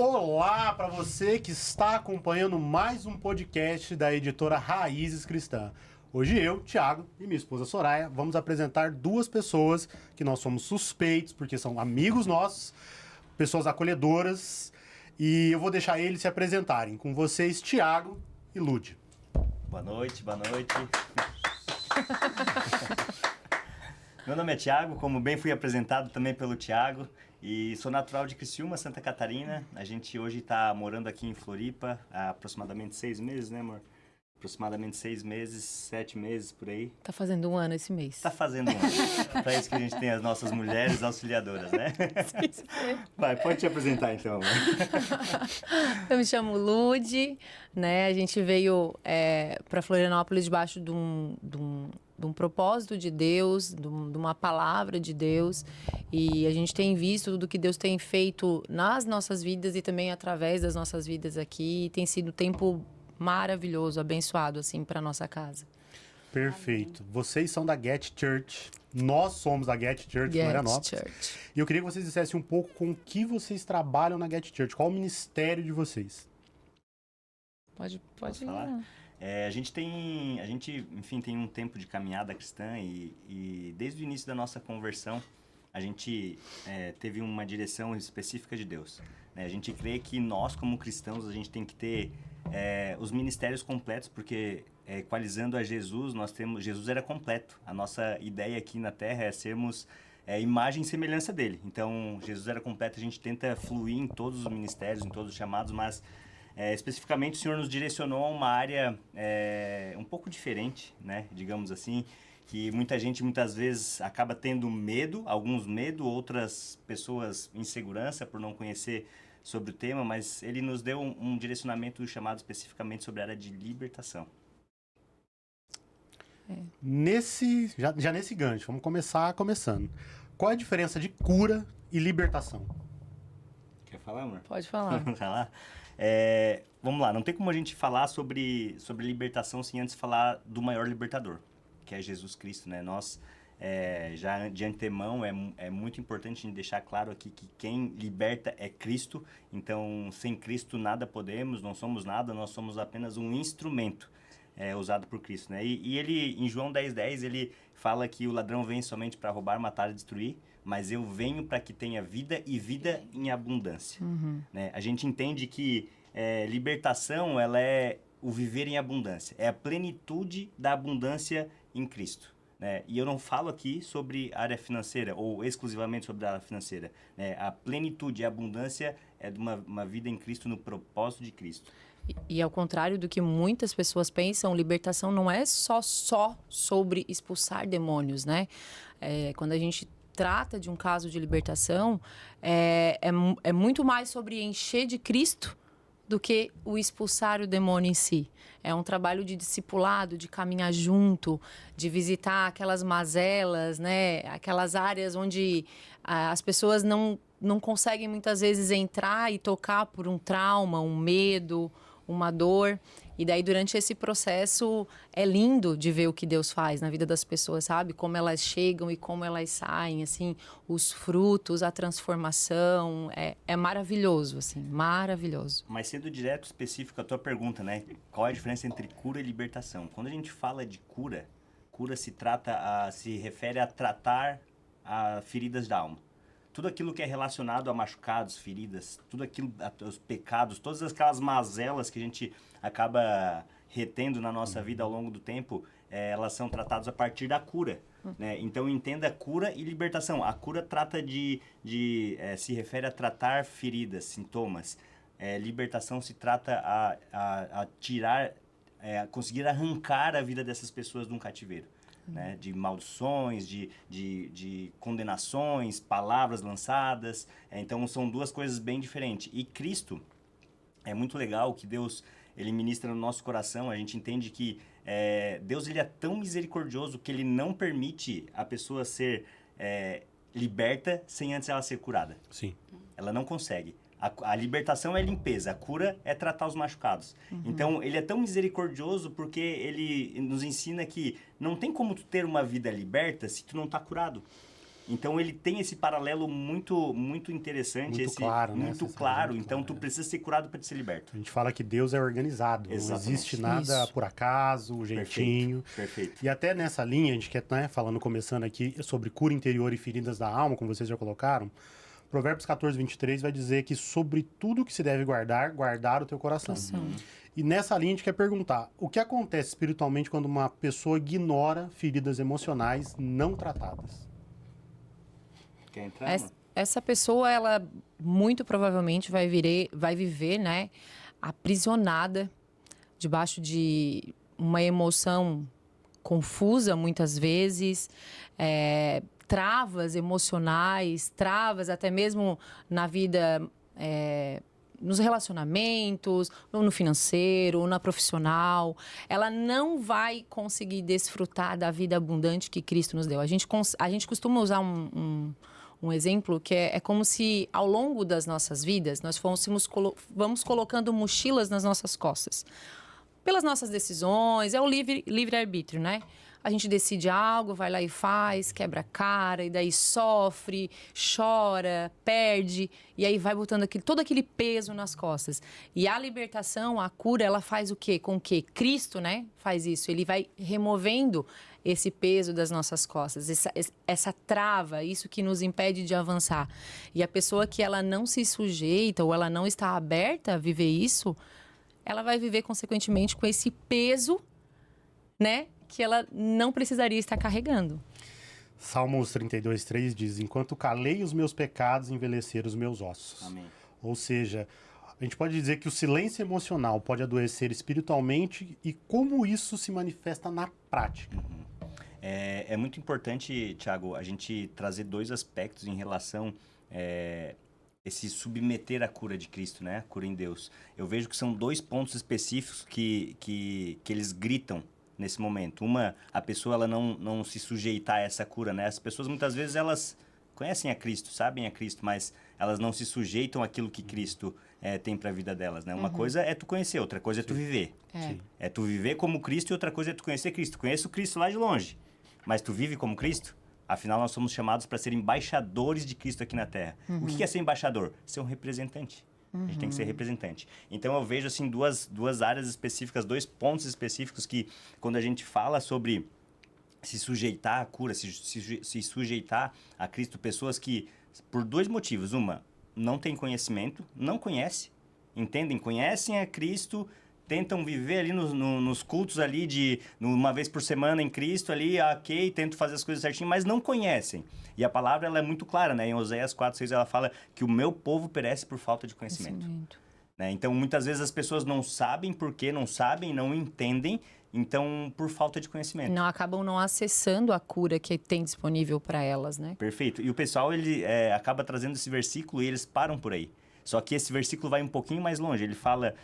Olá para você que está acompanhando mais um podcast da editora Raízes Cristã. Hoje eu, Thiago, e minha esposa Soraya vamos apresentar duas pessoas que nós somos suspeitos porque são amigos nossos, pessoas acolhedoras, e eu vou deixar eles se apresentarem. Com vocês, Thiago e Lude. Boa noite, boa noite. Meu nome é Thiago, como bem fui apresentado também pelo Thiago, e sou natural de Criciúma, Santa Catarina. A gente hoje está morando aqui em Floripa há aproximadamente 6 meses, né, amor? Aproximadamente 6 meses, 7 meses, por aí. Tá fazendo um ano esse mês. Tá fazendo um ano. Para isso que a gente tem as nossas mulheres auxiliadoras, né? Vai, pode te apresentar então, amor. Eu me chamo Lude, né? A gente veio para Florianópolis debaixo de um propósito de Deus, de uma palavra de Deus. E a gente tem visto tudo que Deus tem feito nas nossas vidas e também através das nossas vidas aqui. Tem sido um tempo maravilhoso, abençoado, assim, para nossa casa. Perfeito. Vocês são da Get Church. Nós somos da Get Church, Florianópolis. Church. E eu queria que vocês dissessem um pouco com o que vocês trabalham na Get Church. Qual o ministério de vocês? Pode falar? A gente, enfim, tem um tempo de caminhada cristã e desde o início da nossa conversão, a gente teve uma direção específica de Deus. Né? A gente crê que nós, como cristãos, a gente tem que ter os ministérios completos, porque equalizando a Jesus, Jesus era completo. A nossa ideia aqui na Terra é sermos imagem e semelhança dele. Então, Jesus era completo, a gente tenta fluir em todos os ministérios, em todos os chamados, mas especificamente o Senhor nos direcionou a uma área um pouco diferente, né? Digamos assim, que muita gente muitas vezes acaba tendo medo, alguns medo, outras pessoas insegurança por não conhecer sobre o tema, mas ele nos deu um direcionamento chamado especificamente sobre a área de libertação. Já nesse gancho, vamos começar começando. Qual é a diferença de cura e libertação? Quer falar, amor? Pode falar. Vamos falar? Vamos lá, não tem como a gente falar sobre libertação sem antes falar do maior libertador, que é Jesus Cristo, né? Nós, já de antemão, é muito importante a gente deixar claro aqui que quem liberta é Cristo. Então, sem Cristo nada podemos, não somos nada, nós somos apenas um instrumento usado por Cristo, né? E ele, em João 10:10, ele fala que o ladrão vem somente para roubar, matar e destruir, mas eu venho para que tenha vida e vida em abundância. Uhum. Né? A gente entende que libertação, ela é o viver em abundância, é a plenitude da abundância em Cristo. Né? E eu não falo aqui sobre área financeira ou exclusivamente sobre a área financeira. Né? A plenitude e a abundância é de uma vida em Cristo, no propósito de Cristo. E ao contrário do que muitas pessoas pensam, libertação não é só sobre expulsar demônios, né? Quando a gente trata de um caso de libertação, é muito mais sobre encher de Cristo do que o expulsar o demônio em si. É um trabalho de discipulado, de caminhar junto, de visitar aquelas mazelas, né? Aquelas áreas onde as pessoas não conseguem muitas vezes entrar e tocar por um trauma, um medo, uma dor. E daí, durante esse processo, é lindo de ver o que Deus faz na vida das pessoas, sabe? Como elas chegam e como elas saem, assim, os frutos, a transformação. É maravilhoso, assim, maravilhoso. Mas sendo direto, específico a tua pergunta, né? Qual é a diferença entre cura e libertação? Quando a gente fala de cura, cura se refere a tratar feridas da alma. Tudo aquilo que é relacionado a machucados, feridas, tudo aquilo, os pecados, todas aquelas mazelas que a gente acaba retendo na nossa vida ao longo do tempo, elas são tratadas a partir da cura. Né? Então entenda cura e libertação. A cura trata se refere a tratar feridas, sintomas. Libertação se trata a tirar, conseguir arrancar a vida dessas pessoas de um cativeiro. Né, de maldições, de condenações, palavras lançadas. Então, são duas coisas bem diferentes. E Cristo, é muito legal que Deus ele ministra no nosso coração. A gente entende que Deus ele é tão misericordioso que ele não permite a pessoa ser liberta sem antes ela ser curada. Sim. Ela não consegue. A libertação é limpeza, a cura é tratar os machucados. Uhum. Então, ele é tão misericordioso porque ele nos ensina que não tem como tu ter uma vida liberta se tu não está curado. Então ele tem esse paralelo muito interessante, Muito claro, né? muito Essa claro. muito Então claro, tu precisa ser curado para ser liberto. A gente fala que Deus é organizado, Exatamente. não existe nada Isso. por acaso, jeitinho. Perfeito. E até nessa linha, a gente quer, né, falando, começando aqui sobre cura interior e feridas da alma, como vocês já colocaram, Provérbios 14, 23 vai dizer que sobre tudo que se deve guardar, guardar o teu coração. E nessa linha a gente quer perguntar, o que acontece espiritualmente quando uma pessoa ignora feridas emocionais não tratadas? Quer entrar? Essa pessoa, ela muito provavelmente vai viver, né, aprisionada debaixo de uma emoção confusa muitas vezes, travas emocionais, travas até mesmo na vida, nos relacionamentos, no financeiro, na profissional. Ela não vai conseguir desfrutar da vida abundante que Cristo nos deu. A gente costuma usar um exemplo que é como se, ao longo das nossas vidas, nós vamos colocando mochilas nas nossas costas. Pelas nossas decisões, é o livre-arbítrio, né? A gente decide algo, vai lá e faz, quebra a cara, e daí sofre, chora, perde, e aí vai botando todo aquele peso nas costas. E a libertação, a cura, ela faz o quê? Com que Cristo, né, faz isso. Ele vai removendo esse peso das nossas costas, essa trava, isso que nos impede de avançar. E a pessoa que ela não se sujeita ou ela não está aberta a viver isso, ela vai viver, consequentemente, com esse peso, né, que ela não precisaria estar carregando. Salmos 32, 3 diz, enquanto calei os meus pecados, envelheceram os meus ossos. Amém. Ou seja, a gente pode dizer que o silêncio emocional pode adoecer espiritualmente e como isso se manifesta na prática. É muito importante, Thiago, a gente trazer dois aspectos em relação esse submeter à cura de Cristo, né? A cura em Deus. Eu vejo que são dois pontos específicos que eles gritam nesse momento. Uma, a pessoa ela não se sujeitar a essa cura, né? As pessoas muitas vezes elas conhecem a Cristo, sabem a Cristo, mas elas não se sujeitam àquilo que Cristo tem para a vida delas, né? Uma coisa é tu conhecer, outra coisa é tu viver. É tu viver como Cristo e outra coisa é tu conhecer Cristo. Conheço o Cristo lá de longe, mas tu vive como Cristo? Afinal, nós somos chamados para ser embaixadores de Cristo aqui na Terra. O que é ser embaixador? Ser um representante. A gente tem que ser representante. Então, eu vejo assim duas áreas específicas, dois pontos específicos que, quando a gente fala sobre se sujeitar à cura, se sujeitar a Cristo, pessoas que, por dois motivos. Uma, não tem conhecimento, não conhece, entendem? Conhecem a Cristo, tentam viver ali nos cultos ali de uma vez por semana em Cristo ali, ok, tentam fazer as coisas certinho, mas não conhecem. E a palavra ela é muito clara, né? Em Oséias 4:6 ela fala que o meu povo perece por falta de conhecimento. Né? Então, muitas vezes as pessoas não sabem porque não sabem, não entendem, então por falta de conhecimento. Não, acabam não acessando a cura que tem disponível para elas, né? Perfeito. E o pessoal, ele acaba trazendo esse versículo e eles param por aí. Só que esse versículo vai um pouquinho mais longe. Ele fala,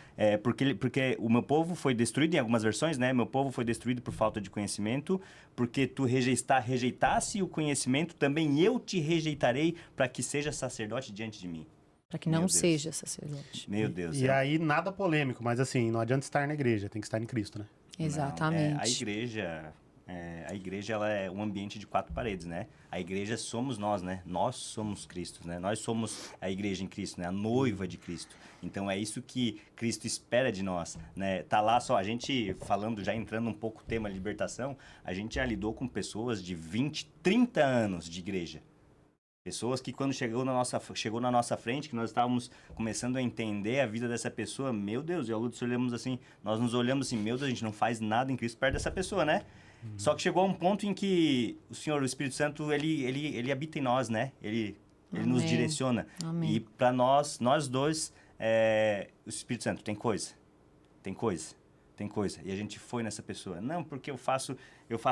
porque o meu povo foi destruído, em algumas versões, né? Meu povo foi destruído por falta de conhecimento, porque tu rejeitasse o conhecimento, também eu te rejeitarei para que seja sacerdote diante de mim. Para que não seja sacerdote. Meu Deus. E aí, nada polêmico, mas assim, não adianta estar na igreja, tem que estar em Cristo, né? Exatamente. Não, a igreja ela é um ambiente de quatro paredes, né? A igreja somos nós, né? Nós somos Cristo, né? Nós somos a igreja em Cristo, né? A noiva de Cristo. Então é isso que Cristo espera de nós, né? Tá lá só, a gente falando, já entrando um pouco no tema libertação, a gente já lidou com pessoas de 20, 30 anos de igreja. Pessoas que quando chegou na nossa frente, que nós estávamos começando a entender a vida dessa pessoa, meu Deus, eu e a Lúcia olhamos assim, nós nos olhamos assim, meu Deus, a gente não faz nada em Cristo perto dessa pessoa, né? Só que chegou a um ponto em que o Senhor, o Espírito Santo, ele habita em nós, né? Ele nos direciona. Amém. E para nós dois, o Espírito Santo, tem coisa. E a gente foi nessa pessoa. Não, porque eu faço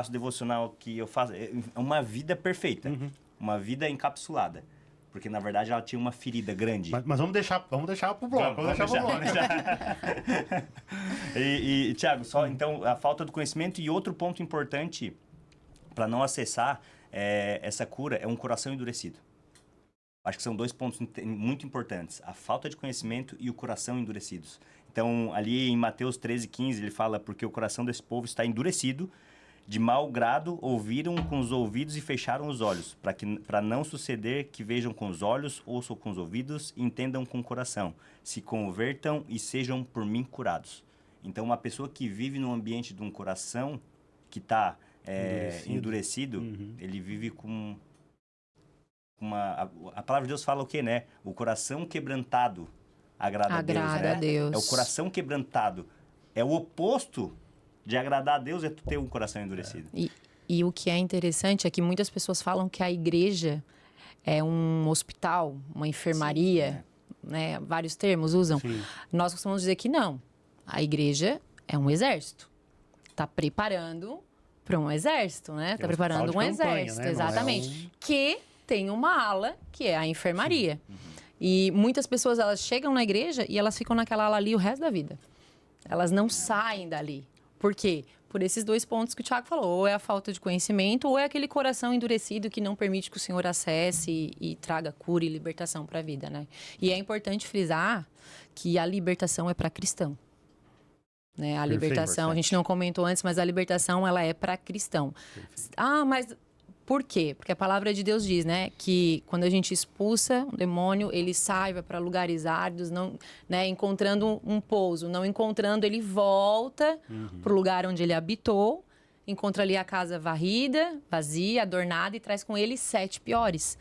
devocional, que eu faço... É uma vida perfeita. Uma vida encapsulada. Porque, na verdade, ela tinha uma ferida grande. Mas vamos deixar pro bloco. Vamos deixar pro bloco. E, Thiago, só então a falta do conhecimento e outro ponto importante para não acessar essa cura é um coração endurecido. Acho que são dois pontos muito importantes. A falta de conhecimento e o coração endurecidos. Então, ali em Mateus 13:15, ele fala, porque o coração desse povo está endurecido, De mau grado, ouviram com os ouvidos e fecharam os olhos, para não suceder que vejam com os olhos, ouçam com os ouvidos, entendam com o coração, se convertam e sejam por mim curados. Então, uma pessoa que vive num ambiente de um coração que está endurecido, ele vive com a palavra de Deus fala o quê, né? O coração quebrantado agrada a Deus, né? É o coração quebrantado. É o oposto de agradar a Deus, é tu ter um coração endurecido. E o que é interessante é que muitas pessoas falam que a igreja é um hospital, uma enfermaria, né? Vários termos usam. Sim. Nós costumamos dizer que não. A igreja é um exército. Está preparando para um exército, né? Está preparando um exército, né? Exatamente. Que tem uma ala que é a enfermaria. E muitas pessoas, elas chegam na igreja e elas ficam naquela ala ali o resto da vida. Elas não saem dali. Por quê? Por esses dois pontos que o Thiago falou. Ou é a falta de conhecimento, ou é aquele coração endurecido que não permite que o Senhor acesse e traga cura e libertação para a vida, né? E é importante frisar que a libertação é para cristão. Né? A libertação, a gente não comentou antes, mas a libertação, ela é para cristão. Perfeito. Ah, mas por quê? Porque a palavra de Deus diz, né, que quando a gente expulsa um demônio, ele sai, vai para lugares áridos, não, né, encontrando um pouso. Não encontrando, ele volta para o lugar onde ele habitou, encontra ali a casa varrida, vazia, adornada e traz com ele 7 piores.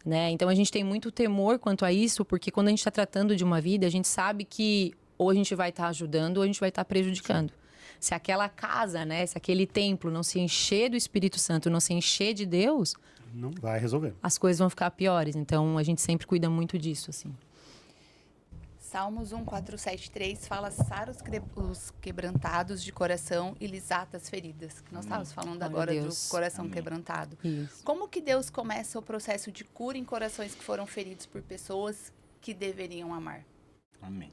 Né? Então, a gente tem muito temor quanto a isso, porque quando a gente está tratando de uma vida, a gente sabe que ou a gente vai estar ajudando ou a gente vai estar prejudicando. Sim. Se aquela casa, né, se aquele templo não se encher do Espírito Santo, não se encher de Deus, não vai resolver. As coisas vão ficar piores. Então, a gente sempre cuida muito disso, assim. Salmos 1:4-7-3 fala: sara os quebrantados de coração e lisata as feridas. Que nós estávamos falando agora do coração quebrantado. Isso. Como que Deus começa o processo de cura em corações que foram feridos por pessoas que deveriam amar? Amém.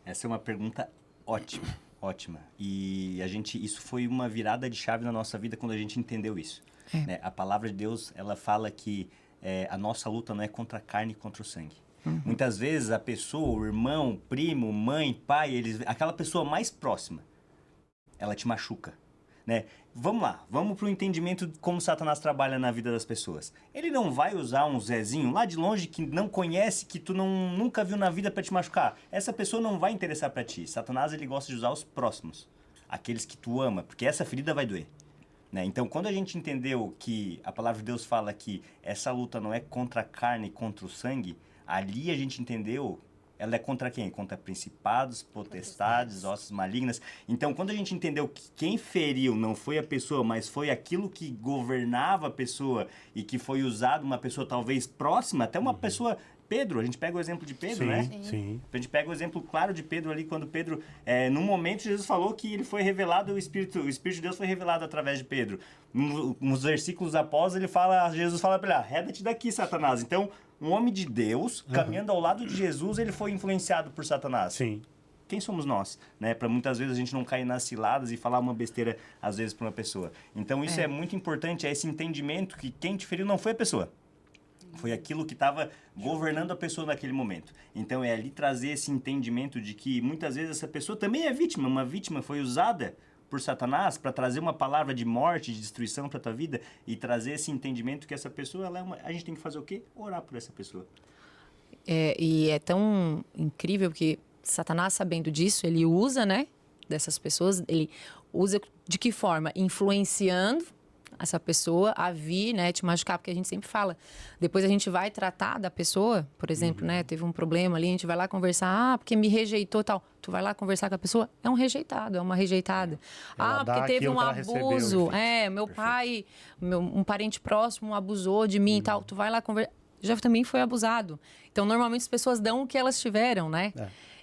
Essa é uma pergunta ótima, ótima. E isso foi uma virada de chave na nossa vida quando a gente entendeu isso. Né? A palavra de Deus, ela fala que a nossa luta não é contra a carne e contra o sangue. Muitas vezes a pessoa, o irmão, primo, mãe, pai, aquela pessoa mais próxima, ela te machuca. Né? Vamos lá, vamos para o entendimento de como Satanás trabalha na vida das pessoas. Ele não vai usar um Zezinho lá de longe que não conhece, que tu nunca viu na vida para te machucar. Essa pessoa não vai interessar para ti. Satanás, ele gosta de usar os próximos, aqueles que tu ama, porque essa ferida vai doer. Né? Então, quando a gente entendeu que a palavra de Deus fala que essa luta não é contra a carne e contra o sangue, ali a gente entendeu. Ela é contra quem? Contra principados, potestades, ossos malignas. Então, quando a gente entendeu que quem feriu não foi a pessoa, mas foi aquilo que governava a pessoa e que foi usado uma pessoa talvez próxima, até uma pessoa... Pedro, a gente pega o exemplo de Pedro, né? Sim. A gente pega o exemplo claro de Pedro ali, quando Pedro... num momento, Jesus falou que ele foi revelado, o Espírito de Deus foi revelado através de Pedro. Nos versículos após, Jesus fala para ele, arreda-te daqui, Satanás. Então, um homem de Deus, caminhando ao lado de Jesus, ele foi influenciado por Satanás. Sim. Quem somos nós? Né? Para muitas vezes a gente não cair nas ciladas e falar uma besteira, às vezes, para uma pessoa. Então, isso é muito importante, é esse entendimento que quem te feriu não foi a pessoa. Foi aquilo que estava governando a pessoa naquele momento. Então, é ali trazer esse entendimento de que, muitas vezes, essa pessoa também é vítima. Uma vítima foi usada por Satanás para trazer uma palavra de morte, de destruição para a tua vida e trazer esse entendimento que essa pessoa, a gente tem que fazer o quê? Orar por essa pessoa. E é tão incrível que Satanás, sabendo disso, ele usa, né, dessas pessoas, ele usa de que forma? Influenciando essa pessoa a vir, né, te machucar, porque a gente sempre fala, depois a gente vai tratar da pessoa, por exemplo, né, teve um problema ali, a gente vai lá conversar, porque me rejeitou e tal, tu vai lá conversar com a pessoa, é um rejeitado, é uma rejeitada. Porque teve um abuso, meu pai, um parente próximo abusou de mim e tal, tu vai lá conversar, já também foi abusado. Então, normalmente as pessoas dão o que elas tiveram, né?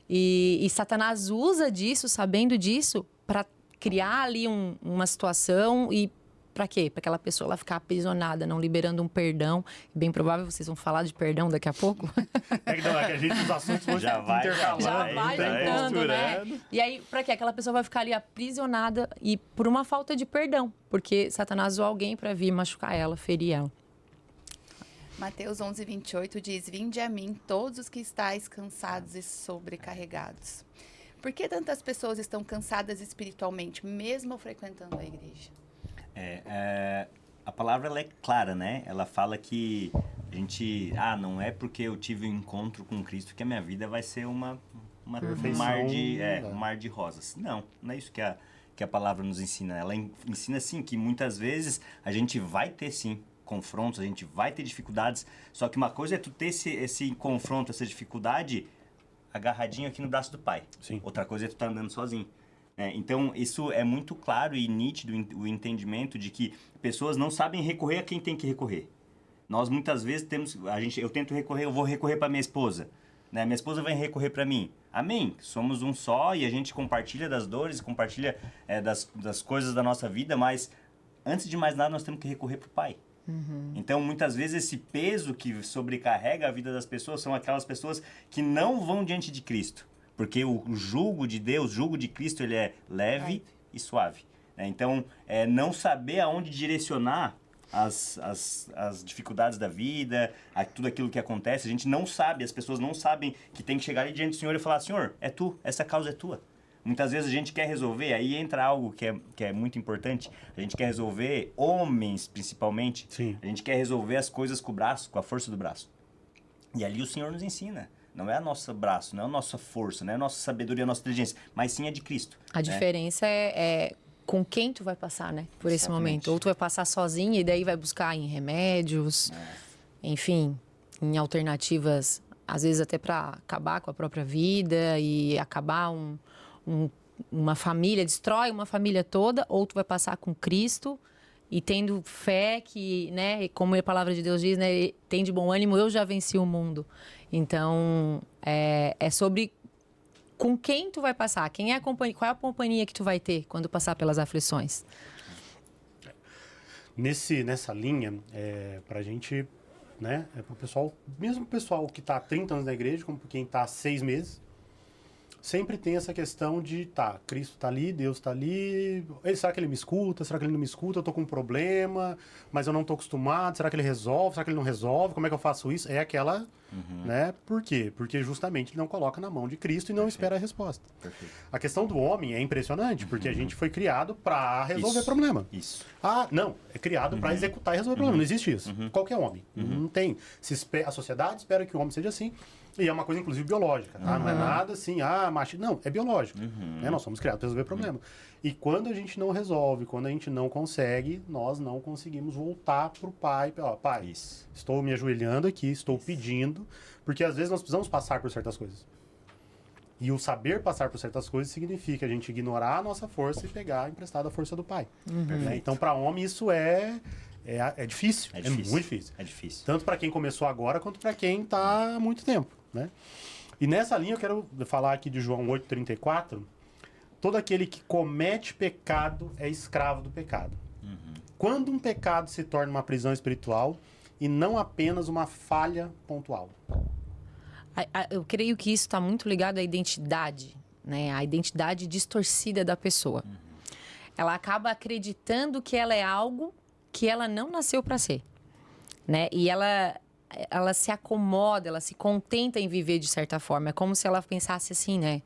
E Satanás usa disso, sabendo disso, para criar ali uma situação e para quê? Para aquela pessoa ela ficar aprisionada, não liberando um perdão. Bem provável vocês vão falar de perdão daqui a pouco. Que a gente, os assuntos vão intercalando. Já vai juntando, né? E aí, para quê? Aquela pessoa vai ficar ali aprisionada e por uma falta de perdão. Porque Satanás usou alguém para vir machucar ela, ferir ela. Mateus 11:28 diz: vinde a mim todos os que estáis cansados e sobrecarregados. Por que tantas pessoas estão cansadas espiritualmente, mesmo frequentando a igreja? A palavra ela é clara, né? Ela fala que a gente... não é porque eu tive um encontro com Cristo que a minha vida vai ser um mar de rosas. Não é isso que a palavra nos ensina. Ela ensina, sim, que muitas vezes a gente vai ter, sim, confrontos, a gente vai ter dificuldades, só que uma coisa é tu ter esse confronto, essa dificuldade agarradinho aqui no braço do pai. Sim. Outra coisa é tu estar andando sozinho. Então, isso é muito claro e nítido o entendimento de que pessoas não sabem recorrer a quem tem que recorrer. Nós, muitas vezes, eu tento recorrer, eu vou recorrer para minha esposa. Né? Minha esposa vai recorrer para mim. Amém. Somos um só e a gente compartilha das dores, compartilha das coisas da nossa vida, mas, antes de mais nada, nós temos que recorrer para o pai. Uhum. Então, muitas vezes, esse peso que sobrecarrega a vida das pessoas são aquelas pessoas que não vão diante de Cristo. Porque o jugo de Deus, o jugo de Cristo, ele é leve e suave. Então, não saber aonde direcionar as dificuldades da vida, tudo aquilo que acontece, a gente não sabe, as pessoas não sabem que tem que chegar ali diante do Senhor e falar, Senhor, é tu, essa causa é tua. Muitas vezes a gente quer resolver, aí entra algo que é muito importante, a gente quer resolver, homens principalmente, Sim. A gente quer resolver as coisas com o braço, com a força do braço. E ali o Senhor nos ensina. Não é a nosso braço, não é a nossa força, não é a nossa sabedoria, a nossa inteligência, mas sim a de Cristo. A diferença é com quem tu vai passar, né? Por esse momento. Ou tu vai passar sozinha e daí vai buscar em remédios, enfim, em alternativas, às vezes até para acabar com a própria vida e acabar uma família, destrói uma família toda, ou tu vai passar com Cristo e tendo fé que, né, como a palavra de Deus diz, né, tem de bom ânimo, eu já venci o mundo. Então, é sobre com quem tu vai passar, quem é a companhia, qual é a companhia que tu vai ter quando passar pelas aflições. Nessa linha, pra gente, né, pro pessoal, mesmo o pessoal que tá há 30 anos na igreja, como quem tá há 6 meses, sempre tem essa questão de, Cristo tá ali, Deus tá ali, será que ele me escuta? Será que ele não me escuta? Eu tô com um problema, mas eu não tô acostumado, será que ele resolve? Será que ele não resolve? Como é que eu faço isso? É aquela, né? Por quê? Porque justamente ele não coloca na mão de Cristo e não espera a resposta. Perfeito. A questão do homem é impressionante, porque a gente foi criado para resolver problema. Isso. Não, é criado para executar e resolver problema, não existe isso. Qualquer homem, não tem. A sociedade espera que o homem seja assim, e é uma coisa, inclusive, biológica, tá? Não é nada assim, machismo. Não, é biológico. Né? Nós somos criados para resolver problema. E quando a gente não resolve, quando a gente não consegue, nós não conseguimos voltar pro pai. Pai, estou me ajoelhando aqui, estou pedindo, porque às vezes nós precisamos passar por certas coisas. E o saber passar por certas coisas significa a gente ignorar a nossa força e pegar emprestada a força do pai. Né? Então, para homem, isso é difícil. É muito difícil. É difícil. Tanto para quem começou agora, quanto para quem está há muito tempo. Né? E nessa linha eu quero falar aqui de João 8,34. Todo aquele que comete pecado é escravo do pecado. Quando um pecado se torna uma prisão espiritual e não apenas uma falha pontual. Eu creio que isso está muito ligado à identidade, né? A identidade distorcida da pessoa. Ela acaba acreditando que ela é algo que ela não nasceu para ser, né? E ela se acomoda, ela se contenta em viver de certa forma. É como se ela pensasse assim, né?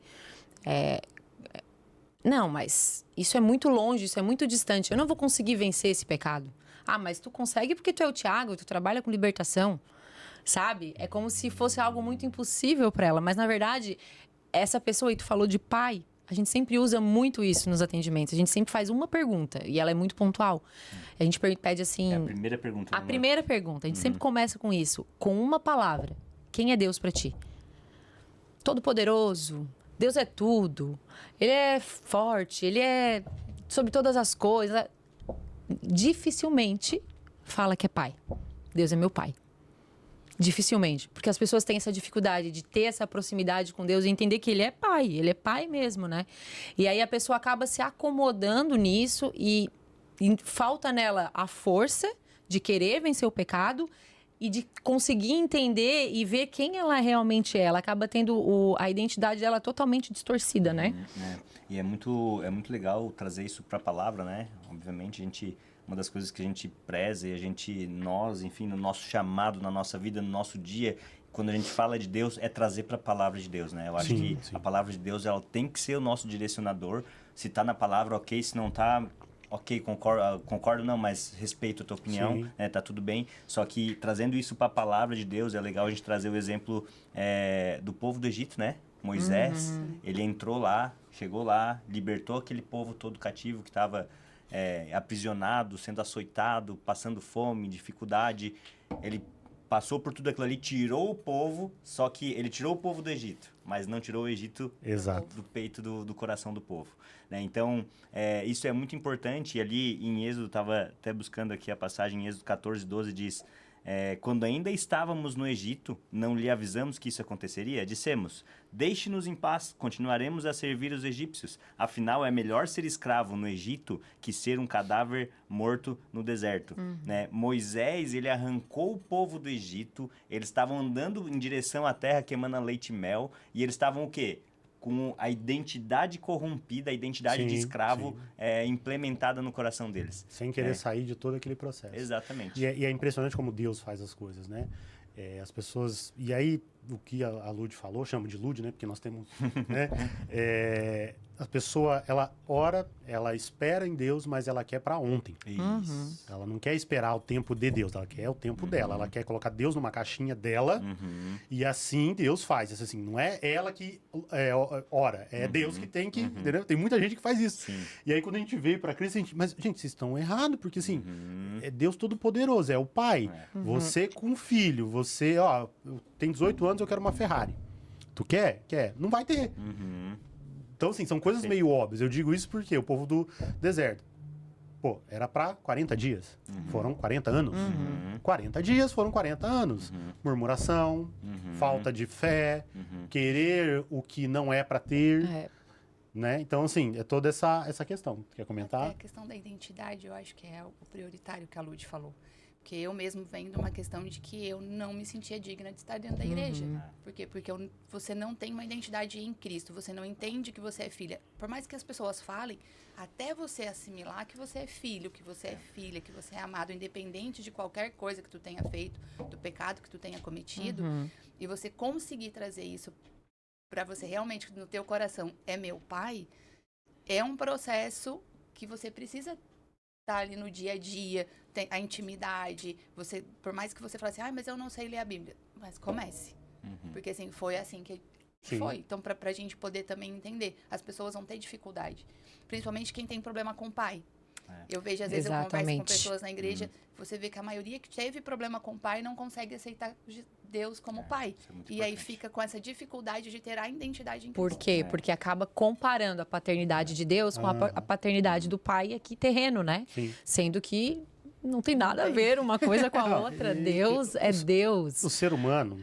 Não, mas isso é muito longe, isso é muito distante. Eu não vou conseguir vencer esse pecado. Mas tu consegue porque tu é o Tiago, tu trabalha com libertação, sabe? É como se fosse algo muito impossível para ela. Mas, na verdade, essa pessoa, e tu falou de pai, a gente sempre usa muito isso nos atendimentos. A gente sempre faz uma pergunta, e ela é muito pontual. A gente pede assim... É a primeira pergunta. A primeira pergunta. A gente sempre começa com isso, com uma palavra. Quem é Deus para ti? Todo-Poderoso. Deus é tudo. Ele é forte. Ele é sobre todas as coisas. Dificilmente fala que é pai. Deus é meu pai. Dificilmente. Porque as pessoas têm essa dificuldade de ter essa proximidade com Deus e entender que ele é pai mesmo, né? E aí a pessoa acaba se acomodando nisso e falta nela a força de querer vencer o pecado e de conseguir entender e ver quem ela realmente é. Ela acaba tendo a identidade dela totalmente distorcida, né? E é muito legal trazer isso para a palavra, né? Obviamente, uma das coisas que a gente preza e nós, enfim, no nosso chamado, na nossa vida, no nosso dia, quando a gente fala de Deus, é trazer para a palavra de Deus, né? Eu acho que a palavra de Deus, ela tem que ser o nosso direcionador. Se está na palavra, ok. Se não está, ok, concordo não, mas respeito a tua opinião, né, tá tudo bem. Só que trazendo isso para a palavra de Deus, é legal a gente trazer o exemplo do povo do Egito, né? Moisés, ele entrou lá, chegou lá, libertou aquele povo todo cativo que estava aprisionado, sendo açoitado, passando fome, dificuldade. Ele passou por tudo aquilo ali, tirou o povo, só que ele tirou o povo do Egito, mas não tirou o Egito do peito do coração do povo. Né? Então, isso é muito importante. E ali em Êxodo, estava até buscando aqui a passagem, em Êxodo 14, 12, diz... quando ainda estávamos no Egito, não lhe avisamos que isso aconteceria? Dissemos, deixe-nos em paz, continuaremos a servir os egípcios. Afinal, é melhor ser escravo no Egito que ser um cadáver morto no deserto. Né? Moisés, ele arrancou o povo do Egito, eles estavam andando em direção à terra que emana leite e mel, e eles estavam o quê? Com a identidade corrompida, a identidade de escravo implementada no coração deles. Sem querer sair de todo aquele processo. Exatamente. E é impressionante como Deus faz as coisas, né? As pessoas... E aí, o que a Lud falou, chamo de Lud, né? Porque nós temos... né? A pessoa, ela ora, ela espera em Deus, mas ela quer para ontem. Isso. Ela não quer esperar o tempo de Deus, ela quer o tempo dela. Ela quer colocar Deus numa caixinha dela e assim Deus faz. Assim, não é ela que ora, é Deus que tem que... Entendeu? Tem muita gente que faz isso. Sim. E aí, quando a gente veio para Cristo, mas, gente, vocês estão errados, porque assim, é Deus Todo-Poderoso, é o Pai. Você com um filho, você, tem 18 anos, eu quero uma Ferrari. Tu quer? Quer. Não vai ter. Então, assim, são coisas meio óbvias. Eu digo isso porque o povo do deserto, pô, era pra 40 dias. Foram 40 anos. 40 dias foram 40 anos. Murmuração, falta de fé, querer o que não é pra ter. Né? Então, assim, é toda essa questão. Quer comentar? A questão da identidade, eu acho que é o prioritário que a Lud falou. Porque eu mesmo venho de uma questão de que eu não me sentia digna de estar dentro da igreja. Por quê? Porque você não tem uma identidade em Cristo. Você não entende que você é filha. Por mais que as pessoas falem, até você assimilar que você é filho, que você é filha, que você é amado, independente de qualquer coisa que tu tenha feito, do pecado que tu tenha cometido, e você conseguir trazer isso para você realmente, no teu coração, é meu pai, é um processo que você precisa estar ali no dia a dia, tem a intimidade, você, por mais que você fale assim, mas eu não sei ler a Bíblia, mas comece. Porque assim, foi assim que foi. Então, pra gente poder também entender, as pessoas vão ter dificuldade. Principalmente quem tem problema com o pai. Eu vejo, às vezes, eu converso com pessoas na igreja, você vê que a maioria que teve problema com o pai não consegue aceitar Deus como pai. E aí fica com essa dificuldade de ter a identidade em Cristo. Por quê? Porque acaba comparando a paternidade de Deus com a paternidade do pai aqui terreno, né? Sim. Sendo que não tem nada a ver uma coisa com a outra. Deus é Deus. O ser humano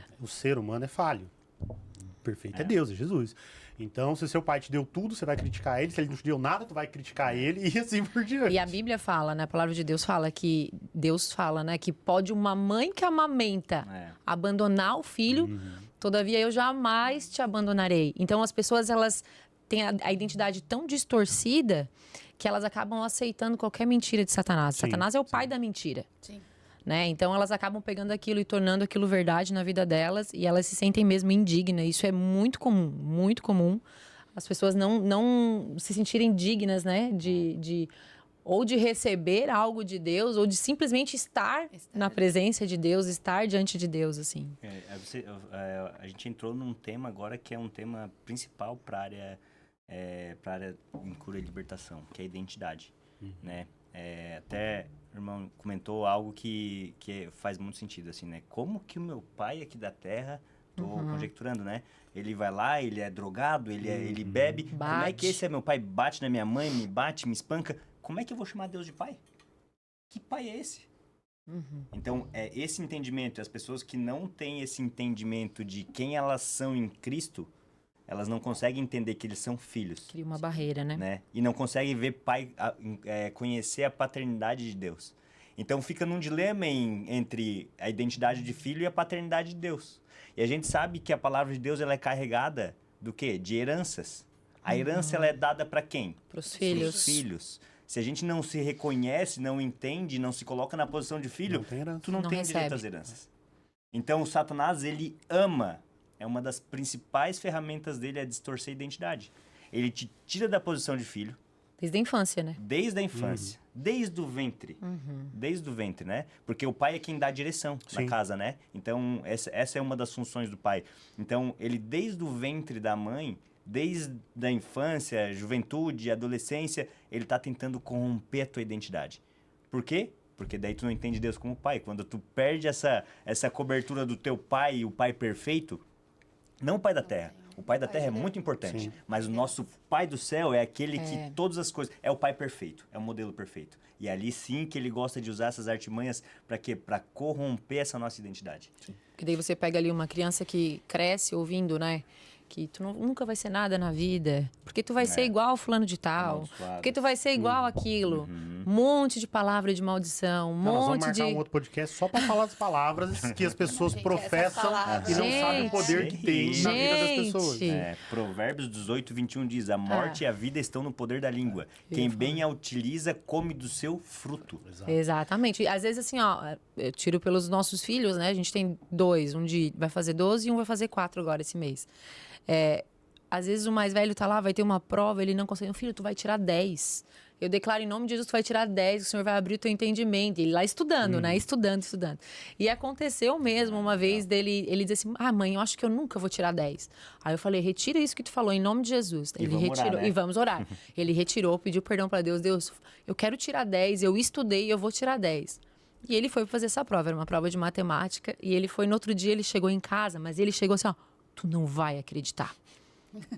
é falho. O perfeito é Deus, é Jesus. Então, se seu pai te deu tudo, você vai criticar ele. Se ele não te deu nada, tu vai criticar ele e assim por diante. E a Bíblia fala, né? A palavra de Deus fala que... Deus fala, né? Que pode uma mãe que amamenta abandonar o filho, todavia eu jamais te abandonarei. Então, as pessoas, elas têm a identidade tão distorcida que elas acabam aceitando qualquer mentira de Satanás. Satanás é o pai da mentira. Sim. Né? Então, elas acabam pegando aquilo e tornando aquilo verdade na vida delas e elas se sentem mesmo indignas. Isso é muito comum, muito comum. As pessoas não se sentirem dignas, né? Ou de receber algo de Deus, ou de simplesmente estar na presença de Deus, estar diante de Deus, assim. A gente entrou num tema agora que é um tema principal para a área em cura e libertação, que é a identidade, né? Até o irmão comentou algo que faz muito sentido, assim, né? Como que o meu pai aqui da terra, tô conjecturando, né? Ele vai lá, ele é drogado, ele bebe. Bate. Como é que esse é meu pai? Bate na minha mãe, me bate, me espanca. Como é que eu vou chamar Deus de pai? Que pai é esse? Então, esse entendimento, as pessoas que não têm esse entendimento de quem elas são em Cristo, elas não conseguem entender que eles são filhos. Cria uma barreira, né? E não conseguem ver conhecer a paternidade de Deus. Então fica num dilema entre a identidade de filho e a paternidade de Deus. E a gente sabe que a palavra de Deus ela é carregada do quê? De heranças. A herança ela é dada para quem? Para os filhos. Para os filhos. Se a gente não se reconhece, não entende, não se coloca na posição de filho, tu não tem direito às heranças. Então o Satanás, ele ama. É uma das principais ferramentas dele é distorcer a identidade. Ele te tira da posição de filho, Desde a infância, né? Desde a infância. Desde o ventre. Desde o ventre, né? Porque o pai é quem dá a direção Sim. na casa, né? Então, essa é uma das funções do pai. Então, ele desde o ventre da mãe, desde a infância, juventude, adolescência, ele tá tentando corromper a tua identidade. Por quê? Porque daí tu não entende Deus como pai. Quando tu perde essa cobertura do teu pai, o pai perfeito, não o pai da terra. O pai da terra é muito importante. Sim. Mas o nosso pai do céu é aquele que todas as coisas... É o pai perfeito. É o modelo perfeito. E ali sim que ele gosta de usar essas artimanhas para quê? Para corromper essa nossa identidade. Porque daí você pega ali uma criança que cresce ouvindo, né? Que tu nunca vai ser nada na vida. Porque tu vai ser igual ao fulano de tal. Amaldiçoado. Porque tu vai ser igual aquilo. Um monte de palavra de maldição. Um Não, nós vamos monte marcar de... um outro podcast só para falar as palavras que as pessoas Gente, professam essas palavras. e não sabem o Gente. poder que tem na vida das pessoas. Gente. Provérbios 18, 21 diz: a morte e a vida estão no poder da língua. Quem bem a utiliza, come do seu fruto. Exatamente. E, às vezes, assim, ó, eu tiro pelos nossos filhos, né? A gente tem 2, um vai fazer 12 e um vai fazer 4 agora esse mês. Às vezes o mais velho tá lá, vai ter uma prova, ele não consegue. Filho, tu vai tirar 10. Eu declaro em nome de Jesus, tu vai tirar 10, o Senhor vai abrir o teu entendimento. Ele lá estudando, né? Estudando. E aconteceu mesmo uma vez ele disse assim: mãe, eu acho que eu nunca vou tirar 10. Aí eu falei: retira isso que tu falou em nome de Jesus. E Ele vamos retirou, orar, né? e vamos orar. Ele retirou, pediu perdão para Deus. Deus, eu quero tirar 10, eu estudei, eu vou tirar 10. E ele foi fazer essa prova, era uma prova de matemática. E ele foi, no outro dia, ele chegou em casa, mas ele chegou assim: ó, tu não vai acreditar.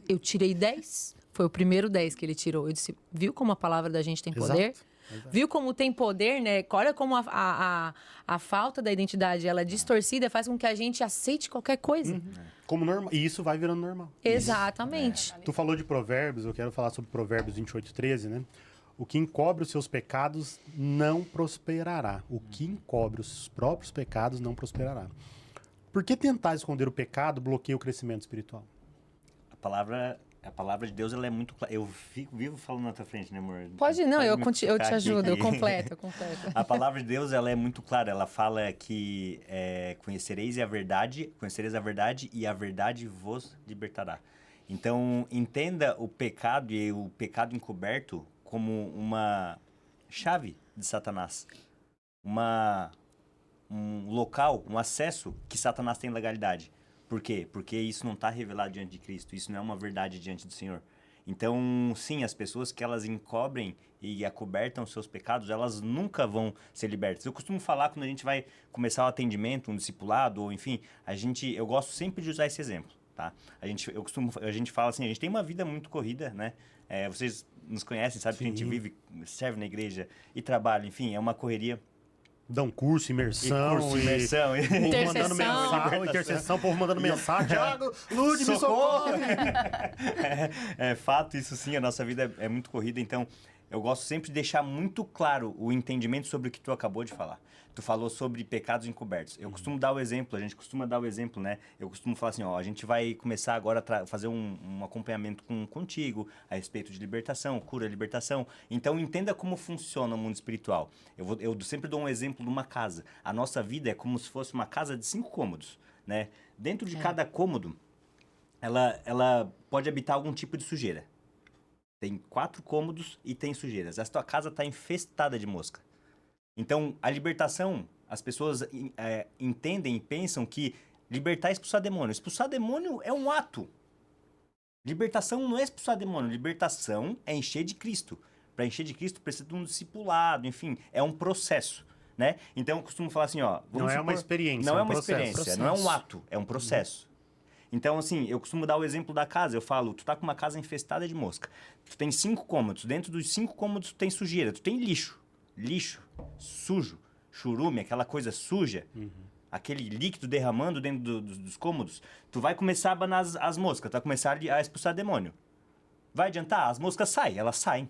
Eu tirei 10, foi o primeiro 10 que ele tirou. Eu disse, viu como a palavra da gente tem poder? Exato. Viu como tem poder, né? Olha como a falta da identidade, ela distorcida, faz com que a gente aceite qualquer coisa. Como normal. E isso vai virando normal. Exatamente. Tu falou de provérbios, eu quero falar sobre provérbios 28:13, né? O que encobre os seus pecados não prosperará. O que encobre os próprios pecados não prosperará. Por que tentar esconder o pecado bloqueia o crescimento espiritual? A palavra de Deus, ela é muito clara. Eu vivo falando na tua frente, né, amor? Pode, não, eu me te focar ajudo, eu aqui. completo. A palavra de Deus, ela é muito clara. Ela fala que conhecereis a verdade e a verdade vos libertará. Então, entenda o pecado e o pecado encoberto como uma chave de Satanás. Um local, um acesso que Satanás tem legalidade. Por quê? Porque isso não está revelado diante de Cristo. Isso não é uma verdade diante do Senhor. Então, sim, as pessoas que elas encobrem e acobertam os seus pecados, elas nunca vão ser libertas. Eu costumo falar, quando a gente vai começar o atendimento, um discipulado, ou enfim, eu gosto sempre de usar esse exemplo, tá? A gente fala assim, a gente tem uma vida muito corrida, né? Vocês nos conhecem, sabem que a gente vive, serve na igreja e trabalha, enfim, é uma correria. Dão curso, imersão. Povo Intercessão. mandando mensagem, intercessão, povo mandando mensagem. Tiago, Lud, me socorre! É fato, isso sim, a nossa vida é muito corrida, então eu gosto sempre de deixar muito claro o entendimento sobre o que tu acabou de falar. Tu falou sobre pecados encobertos. Eu costumo dar o exemplo, a gente costuma dar o exemplo, né? Eu costumo falar assim, ó, a gente vai começar agora a fazer um acompanhamento contigo a respeito de libertação, cura, libertação. Então, entenda como funciona o mundo espiritual. Eu sempre dou um exemplo de uma casa. A nossa vida é como se fosse uma casa de 5 cômodos, né? Dentro de cada cômodo, ela pode habitar algum tipo de sujeira. Tem 4 cômodos e tem sujeiras. A tua casa está infestada de mosca. Então, a libertação, as pessoas entendem e pensam que libertar é expulsar demônio. Expulsar demônio é um ato. Libertação não é expulsar demônio. Libertação é encher de Cristo. Para encher de Cristo precisa de um discipulado, enfim, é um processo, né? Então, eu costumo falar assim, ó... Não é uma experiência, Não é é um uma processo. experiência, não é um ato, é um processo. Então, assim, eu costumo dar o exemplo da casa. Eu falo, tu tá com uma casa infestada de mosca. Tu tem 5 cômodos. Dentro dos 5 cômodos tu tem sujeira, tu tem lixo. Lixo, sujo, churume, aquela coisa suja, aquele líquido derramando dentro dos cômodos, tu vai começar a abanar as moscas, tu vai começar a expulsar demônio. Vai adiantar? As moscas saem, elas saem.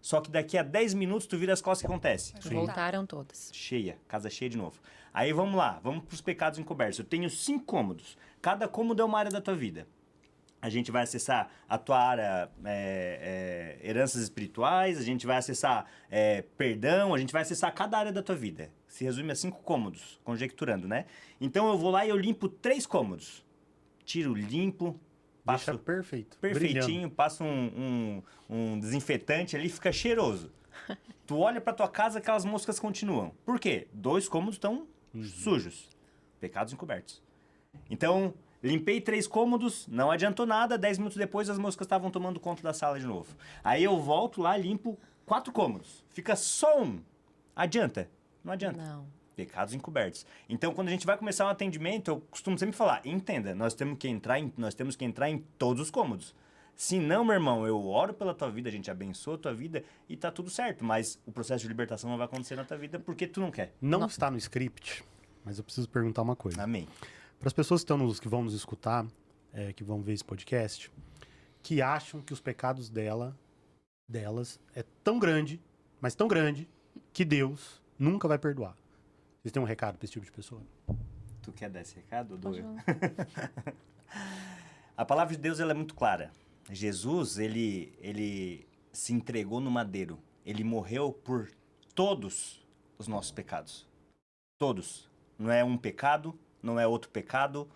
Só que daqui a 10 minutos tu vira as costas, o que acontece? Voltaram todas. Cheia, casa cheia de novo. Aí vamos lá, vamos para os pecados encobertos. Eu tenho 5 cômodos, cada cômodo é uma área da tua vida. A gente vai acessar a tua área, heranças espirituais, a gente vai acessar perdão, a gente vai acessar cada área da tua vida. Se resume a 5 cômodos, conjecturando, né? Então eu vou lá e eu limpo 3 cômodos. Tiro, limpo, passo Deixa perfeito. perfeitinho, Brilhando. passa um desinfetante ali, fica cheiroso. Tu olha pra tua casa, aquelas moscas continuam. Por quê? 2 cômodos estão sujos. Pecados encobertos. Então, limpei 3 cômodos, não adiantou nada. 10 minutos depois, as moscas estavam tomando conta da sala de novo. Aí eu volto lá, limpo 4 cômodos. Fica só um. Adianta? Não adianta. Não. Pecados encobertos. Então, quando a gente vai começar um atendimento, eu costumo sempre falar, entenda, nós temos que entrar em todos os cômodos. Se não, meu irmão, eu oro pela tua vida, a gente abençoa a tua vida e tá tudo certo. Mas o processo de libertação não vai acontecer na tua vida porque tu não quer. Não está no script, mas eu preciso perguntar uma coisa. Amém. Para as pessoas que vão nos escutar, que vão ver esse podcast, que acham que os pecados delas é tão grande, mas tão grande, que Deus nunca vai perdoar. Vocês têm um recado para esse tipo de pessoa? Tu quer dar esse recado ou dou Pode eu? falar. A palavra de Deus ela é muito clara. Jesus, ele se entregou no madeiro. Ele morreu por todos os nossos pecados. Todos. Não é um pecado, não é outro pecado,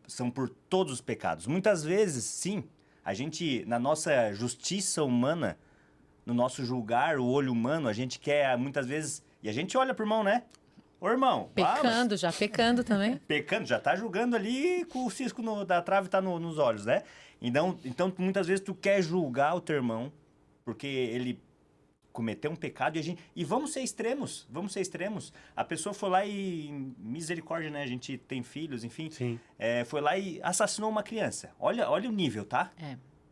são por todos os pecados. Muitas vezes, sim, a gente, na nossa justiça humana, no nosso julgar, o olho humano, a gente quer, muitas vezes, e a gente olha pro irmão, né? Ô, irmão, Pecando também. pecando, já tá julgando ali com o cisco da trave tá nos olhos, né? Então, muitas vezes tu quer julgar o teu irmão porque ele cometeu um pecado e vamos ser extremos, A pessoa foi lá e, misericórdia, né? A gente tem filhos, enfim. Sim. Foi lá e assassinou uma criança. Olha o nível, tá?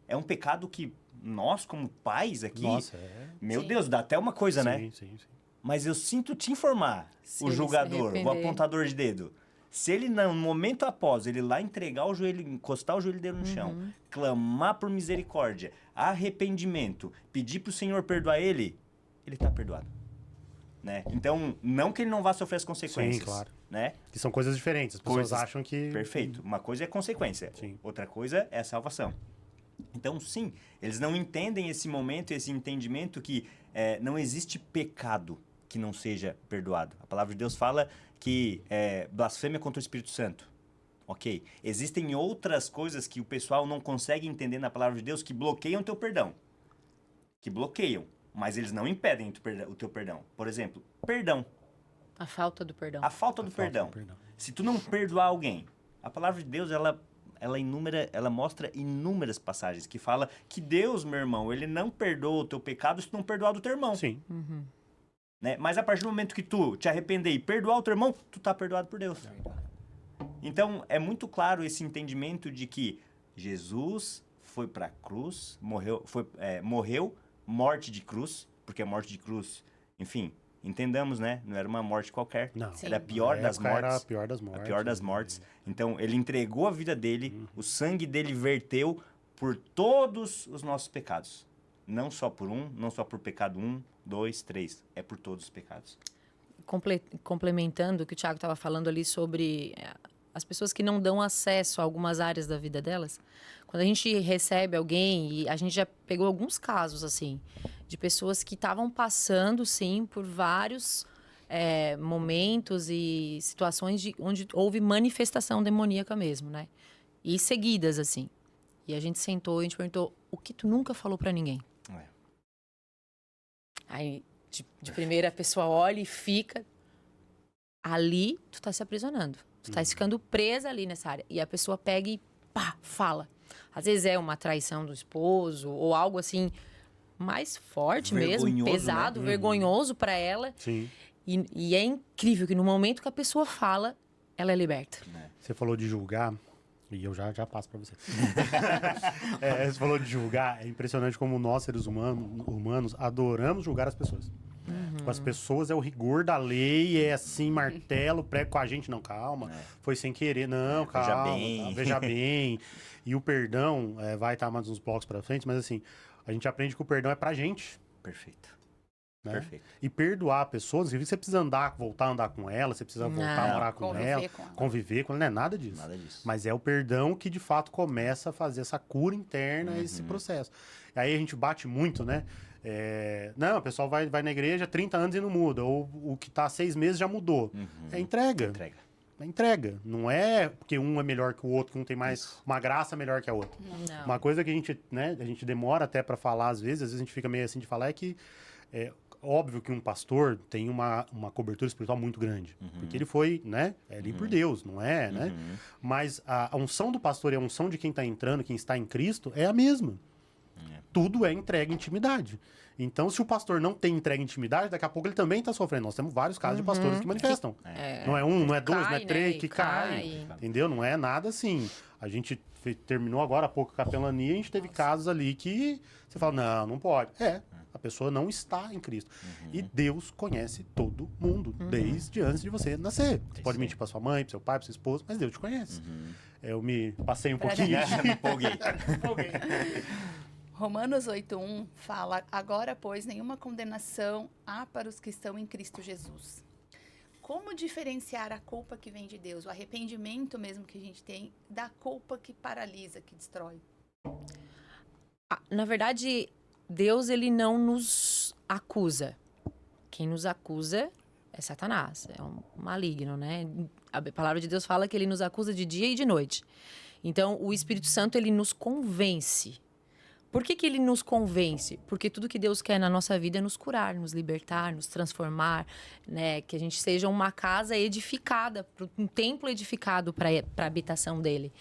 É um pecado que nós, como pais aqui, Nossa, meu Sim. Deus, dá até uma coisa, né? Sim. Mas eu sinto te informar, Se o ele se julgador, o arrepender. apontador de dedo. Se ele, no momento após, ele lá entregar o joelho, encostar o joelho dele no chão, clamar por misericórdia, arrependimento, pedir pro Senhor perdoar ele tá perdoado. Né? Então, não que ele não vá sofrer as consequências. Sim, claro. Né? Que são coisas diferentes. As pessoas Coisas- acham que... Perfeito. Uma coisa é consequência, Sim. outra coisa é a salvação. Então, sim, eles não entendem esse momento, esse entendimento que não existe pecado que não seja perdoado. A palavra de Deus fala que blasfêmia contra o Espírito Santo. Ok. Existem outras coisas que o pessoal não consegue entender na palavra de Deus que bloqueiam o teu perdão. Que bloqueiam, mas eles não impedem o teu perdão. Por exemplo, perdão. A falta do perdão. A falta do perdão. Se tu não perdoar alguém, a palavra de Deus, ela mostra inúmeras passagens que fala que Deus, meu irmão, ele não perdoa o teu pecado se tu não perdoar do teu irmão. Sim. Né? Mas a partir do momento que tu te arrepender e perdoar o teu irmão, tu tá perdoado por Deus. Então, é muito claro esse entendimento de que Jesus foi pra cruz, morreu, morte de cruz, porque a morte de cruz, enfim, entendamos, né? Não era uma morte qualquer. Não. Sim. Era a pior das mortes. Era a pior das mortes. A pior das mortes. Então, ele entregou a vida dele, o sangue dele verteu por todos os nossos pecados. Não só por não só por pecado 1, 2, 3. É por todos os pecados. Complementando o que o Thiago estava falando ali sobre as pessoas que não dão acesso a algumas áreas da vida delas. Quando a gente recebe alguém, e a gente já pegou alguns casos, assim, de pessoas que estavam passando, sim, por vários momentos e situações onde houve manifestação demoníaca mesmo, né? E seguidas, assim. E a gente sentou e a gente perguntou, o que tu nunca falou pra ninguém? Aí, de primeira, a pessoa olha e fica... Ali, tu tá se aprisionando. Tu tá ficando presa ali nessa área. E a pessoa pega e pá, fala. Às vezes é uma traição do esposo ou algo assim mais forte mesmo, Vergonhoso, pesado, né? vergonhoso pra ela. Sim. E é incrível que no momento que a pessoa fala, ela é liberta. Você falou de julgar, e eu já passo pra você. Você falou de julgar, é impressionante como nós, seres humanos, adoramos julgar as pessoas. Tipo, as pessoas é o rigor da lei, é assim, martelo, prego com a gente. Não, calma, foi sem querer. Não, calma, veja bem. E o perdão, vai estar mais uns blocos pra frente, mas assim, a gente aprende que o perdão é pra gente. Perfeito. Né? Perfeito. E perdoar a pessoa, não significa que você precisa voltar a andar com ela, você precisa voltar a morar com Conviver ela, com ela. conviver com ela, não é nada disso. Nada disso. Mas é o perdão que de fato começa a fazer essa cura interna, esse processo. Aí a gente bate muito, né? Não, o pessoal vai na igreja 30 anos e não muda, ou o que tá há 6 meses já mudou. É entrega. na entrega. Não é porque um é melhor que o outro, que um tem mais uma graça melhor que a outra. Não. Uma coisa que a gente demora até para falar às vezes a gente fica meio assim de falar, é que é óbvio que um pastor tem uma cobertura espiritual muito grande. Porque ele foi, né, ali por Deus, não é, né? Mas a unção do pastor e a unção de quem está entrando, quem está em Cristo, é a mesma. Tudo é entrega e intimidade. Então, se o pastor não tem entrega e intimidade, daqui a pouco ele também está sofrendo. Nós temos vários casos de pastores que manifestam. Não é um, não é dois, não é Cai, três, né? que Cai. cai. Entendeu? Não é nada assim. A gente terminou agora há pouco a capelania e a gente teve casos ali que você fala, não, não pode. A pessoa não está em Cristo. E Deus conhece todo mundo, desde antes de você nascer. Você pode mentir para sua mãe, para seu pai, para sua esposa, mas Deus te conhece. Eu me passei um pouquinho. Me empolguei. Romanos 8:1 fala: agora, pois, nenhuma condenação há para os que estão em Cristo Jesus. Como diferenciar a culpa que vem de Deus, o arrependimento mesmo que a gente tem, da culpa que paralisa, que destrói? Na verdade, Deus, ele não nos acusa. Quem nos acusa é Satanás, é um maligno, né? A palavra de Deus fala que ele nos acusa de dia e de noite. Então, o Espírito Santo, ele nos convence. Por que que ele nos convence? Porque tudo que Deus quer na nossa vida é nos curar, nos libertar, nos transformar, né? Que a gente seja uma casa edificada, um templo edificado para a habitação dele.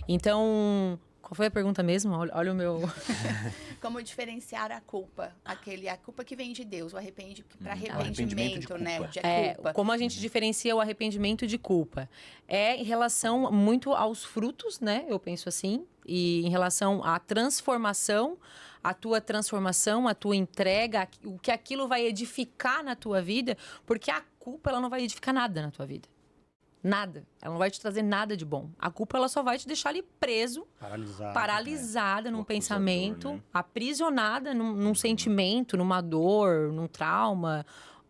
Então, qual foi a pergunta mesmo? Olha o meu... Como diferenciar a culpa? A culpa que vem de Deus, para arrependimento de arrependimento, né? culpa. De culpa. Como a gente diferencia o arrependimento de culpa? É em relação muito aos frutos, né? Eu penso assim. E em relação à transformação, a tua transformação, a tua entrega, o que aquilo vai edificar na tua vida. Porque a culpa, ela não vai edificar nada na tua vida. Nada. Ela não vai te trazer nada de bom. A culpa, ela só vai te deixar ali preso, paralisada num O pensamento, acusador, né? aprisionada num sentimento, numa dor, num trauma,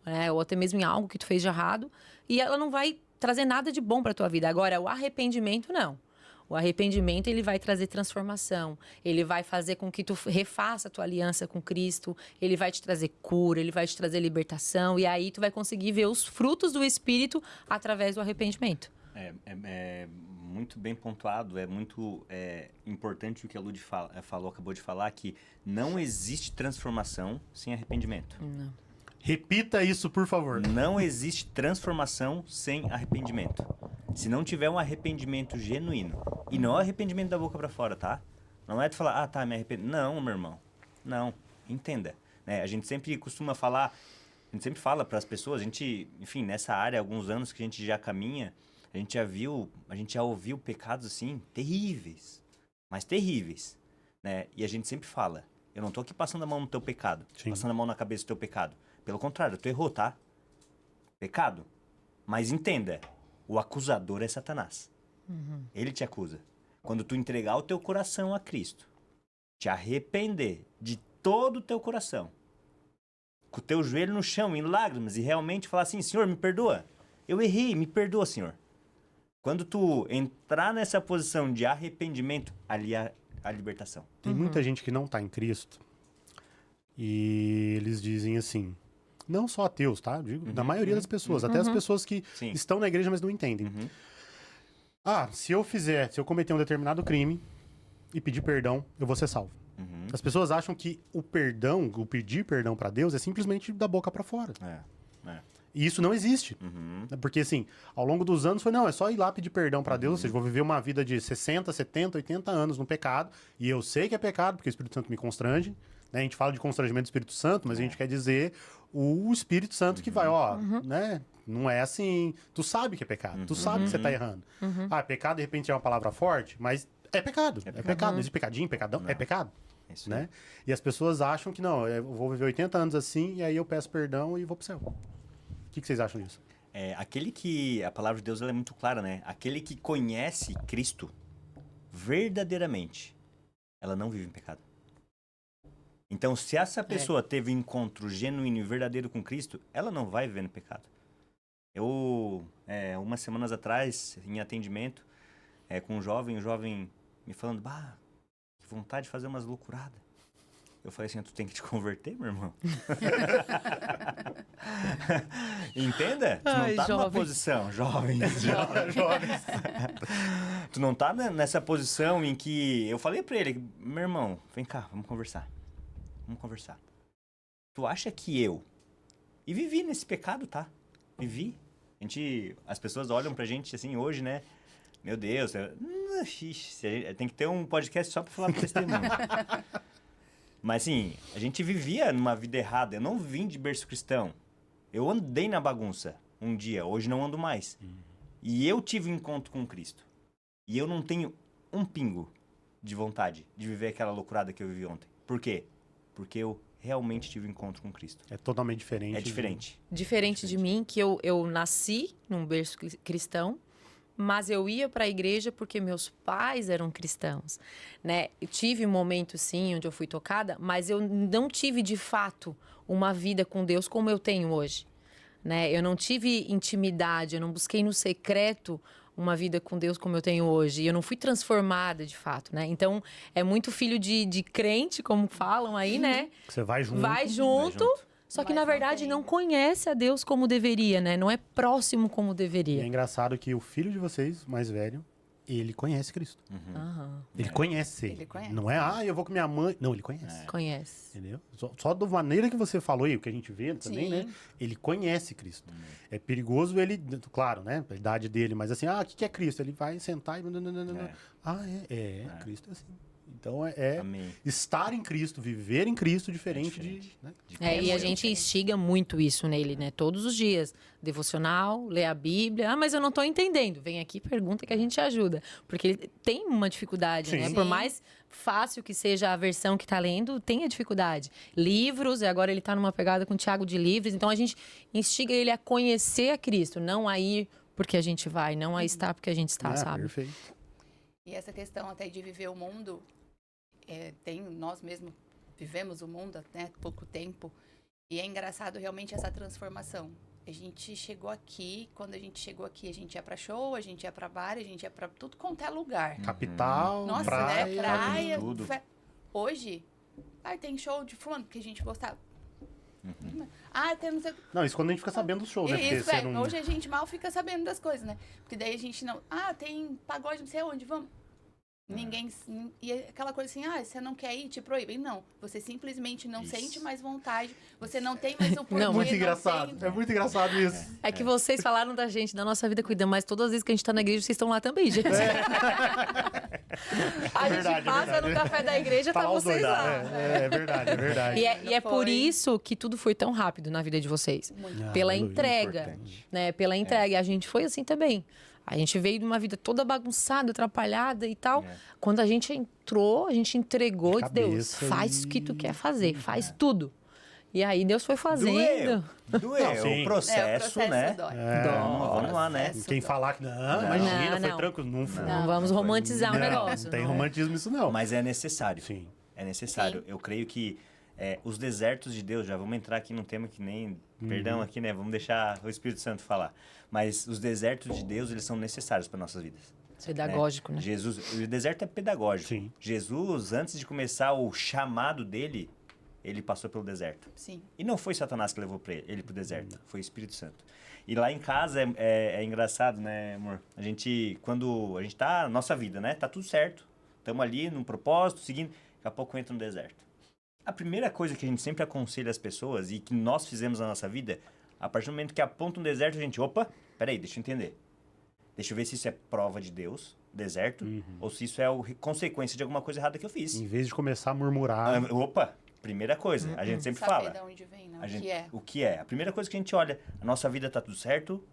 né? Ou até mesmo em algo que tu fez de errado. E ela não vai trazer nada de bom pra tua vida. Agora, o arrependimento, não. O arrependimento, ele vai trazer transformação. Ele vai fazer com que tu refaça a tua aliança com Cristo. Ele vai te trazer cura, ele vai te trazer libertação. E aí tu vai conseguir ver os frutos do Espírito através do arrependimento. É muito bem pontuado, é muito importante o que a Lud acabou de falar, que não existe transformação sem arrependimento. Não. Repita isso, por favor. Não existe transformação sem arrependimento. Se não tiver um arrependimento genuíno, e não é arrependimento da boca pra fora, tá? Não é de falar, tá, me arrependo. Não, meu irmão. Não, entenda. Né? A gente sempre costuma falar, a gente sempre fala pras pessoas, a gente, enfim, nessa área, há alguns anos que a gente já caminha, a gente já ouviu pecados assim, terríveis, mas terríveis, né? E a gente sempre fala, eu não tô aqui passando a mão no teu pecado, passando a mão na cabeça do teu pecado. Pelo contrário, tu errou, tá? Pecado. Mas entenda, o acusador é Satanás. Ele te acusa. Quando tu entregar o teu coração a Cristo, te arrepender de todo o teu coração, com o teu joelho no chão, em lágrimas, e realmente falar assim, Senhor, me perdoa. Eu errei, me perdoa, Senhor. Quando tu entrar nessa posição de arrependimento, ali é a libertação. Tem muita gente que não está em Cristo e eles dizem assim, não só ateus, tá? Digo, da maioria das pessoas, até as pessoas que Sim. estão na igreja, mas não entendem. Se eu cometer um determinado crime e pedir perdão, eu vou ser salvo. As pessoas acham que o pedir perdão para Deus é simplesmente da boca para fora. E isso não existe. Porque, assim, ao longo dos anos é só ir lá pedir perdão para Deus, ou seja, vou viver uma vida de 60, 70, 80 anos no pecado, e eu sei que é pecado, porque o Espírito Santo me constrange, né? A gente fala de constrangimento do Espírito Santo, mas a gente quer dizer o Espírito Santo que vai, né? Não é assim, tu sabe que é pecado, tu sabe que você tá errando. Pecado, de repente, é uma palavra forte, mas é pecado, é pecado. Não existe pecadinho, pecadão, é pecado. Isso Né? E as pessoas acham que não, eu vou viver 80 anos assim, e aí eu peço perdão e vou pro céu. O que vocês acham disso? Aquele que... A palavra de Deus ela é muito clara, né? Aquele que conhece Cristo verdadeiramente, ela não vive em pecado. Então, se essa pessoa teve um encontro genuíno e verdadeiro com Cristo, ela não vai viver no pecado. Eu, umas semanas atrás, em atendimento, com o jovem me falando, que vontade de fazer umas loucuradas. Eu falei assim, tu tem que te converter, meu irmão. Entenda? Tu não Ai, tá numa jovens. posição, jovens. Jovens. Tu não tá nessa posição em que... Eu falei pra ele, meu irmão, vem cá, vamos conversar. Vamos conversar. Tu acha que eu... E vivi nesse pecado, tá? Vivi. As pessoas olham pra gente assim hoje, né? Meu Deus, tem que ter um podcast só pra falar do testemunho. Mas assim, a gente vivia numa vida errada. Eu não vim de berço cristão. Eu andei na bagunça um dia, hoje não ando mais. E eu tive um encontro com Cristo. E eu não tenho um pingo de vontade de viver aquela loucurada que eu vivi ontem. Por quê? Porque eu realmente tive um encontro com Cristo. É totalmente diferente. É diferente. Diferente de mim, que eu nasci num berço cristão, mas eu ia para a igreja porque meus pais eram cristãos, né? Eu tive um momento, sim, onde eu fui tocada, mas eu não tive, de fato, uma vida com Deus como eu tenho hoje, né? Eu não tive intimidade, eu não busquei no secreto uma vida com Deus como eu tenho hoje. E eu não fui transformada, de fato, né? Então, é muito filho de crente, como falam aí, né? Você vai junto. Vai junto. Só que, Mas na não verdade, tem. não conhece a Deus como deveria, né? Não é próximo como E é deveria. engraçado que o filho de vocês, mais velho, ele conhece Cristo. Aham. Ele conhece. Ele conhece. Não é, eu vou com minha mãe. Não, ele conhece. Conhece. Entendeu? Só da maneira que você falou e o que a gente vê também, Sim. né? Ele conhece Cristo. É perigoso ele, claro, né? A idade dele, mas assim, o que é Cristo? Ele vai sentar e... Cristo é assim. Então Amém. estar em Cristo, viver em Cristo, diferente, diferente. de... Né? E a gente instiga muito isso nele, né? Todos os dias. Devocional, lê a Bíblia. Mas eu não tô entendendo. Vem aqui, pergunta que a gente ajuda. Porque ele tem uma dificuldade, né? Sim. Por mais fácil que seja a versão que tá lendo, tem a dificuldade. Livros, e agora ele tá numa pegada com o Tiago de livros. Então a gente instiga ele a conhecer a Cristo, não a ir porque a gente vai, não a estar porque a gente está, sabe? Perfeito. E essa questão até de viver o mundo, nós mesmos vivemos o mundo até pouco tempo, e é engraçado realmente essa transformação. A gente chegou aqui, quando a gente chegou aqui, a gente ia pra show, a gente ia pra bar, a gente ia pra tudo quanto é lugar. Capital, Nossa, praia. né? Praia. tudo. Hoje, tem show de fulano que a gente gostava. Temos... Não, isso quando a gente fica sabendo do show, né? Porque Isso, você não... hoje a gente mal fica sabendo das coisas, né? Porque daí a gente não... tem pagode, não sei aonde, vamos. Ninguém... E aquela coisa assim, você não quer ir, te proíbem. Não, você simplesmente não Isso. sente mais vontade, você não tem mais o porquê. Não, Muito não engraçado. tem- É muito engraçado isso. É que vocês falaram da gente, da nossa vida cuidando, mas todas as vezes que a gente tá na igreja, vocês estão lá também, gente. A gente verdade, passa verdade. no café da igreja, tá Falar os vocês dois, lá. É verdade, é verdade. E é por Foi. isso que tudo foi tão rápido na vida de vocês. Muito. Pela aleluia, entrega, importante. né? Pela entrega. E a gente foi assim também. A gente veio de uma vida toda bagunçada, atrapalhada e tal. Quando a gente entrou, a gente entregou, De Deus, cabeça faz e- o que tu quer fazer, faz tudo. E aí Deus foi fazendo. Doeu. Não, sim. O processo, né? dói. Vamos lá, né? Quem falar que não, imagina, foi Não. tranquilo. Não foi. Não vamos romantizar o Não, negócio. Não tem não. romantismo isso, não. Mas é necessário. Sim. É necessário. Eu creio que os desertos de Deus, já vamos entrar aqui num tema que nem... Perdão aqui, né? Vamos deixar o Espírito Santo falar. Mas os desertos de Deus, eles são necessários para nossas vidas. Pedagógico, né? Jesus, o deserto é pedagógico. Sim. Jesus, antes de começar o chamado dele, ele passou pelo deserto. Sim. E não foi Satanás que levou ele pro deserto, foi o Espírito Santo. E lá em casa é engraçado, né, amor? Quando a gente tá na nossa vida, né? Tá tudo certo. Estamos ali num propósito, seguindo. Daqui a pouco entra no deserto. A primeira coisa que a gente sempre aconselha as pessoas e que nós fizemos na nossa vida, a partir do momento que aponta um deserto, a gente, peraí, deixa eu entender. Deixa eu ver se isso é prova de Deus, deserto, ou se isso é consequência de alguma coisa errada que eu fiz. Em vez de começar a murmurar. Primeira coisa, a gente sempre Saber fala. de onde vem, não? A gente, Que é. o que é? A primeira coisa que a gente olha, a nossa vida tá tudo certo?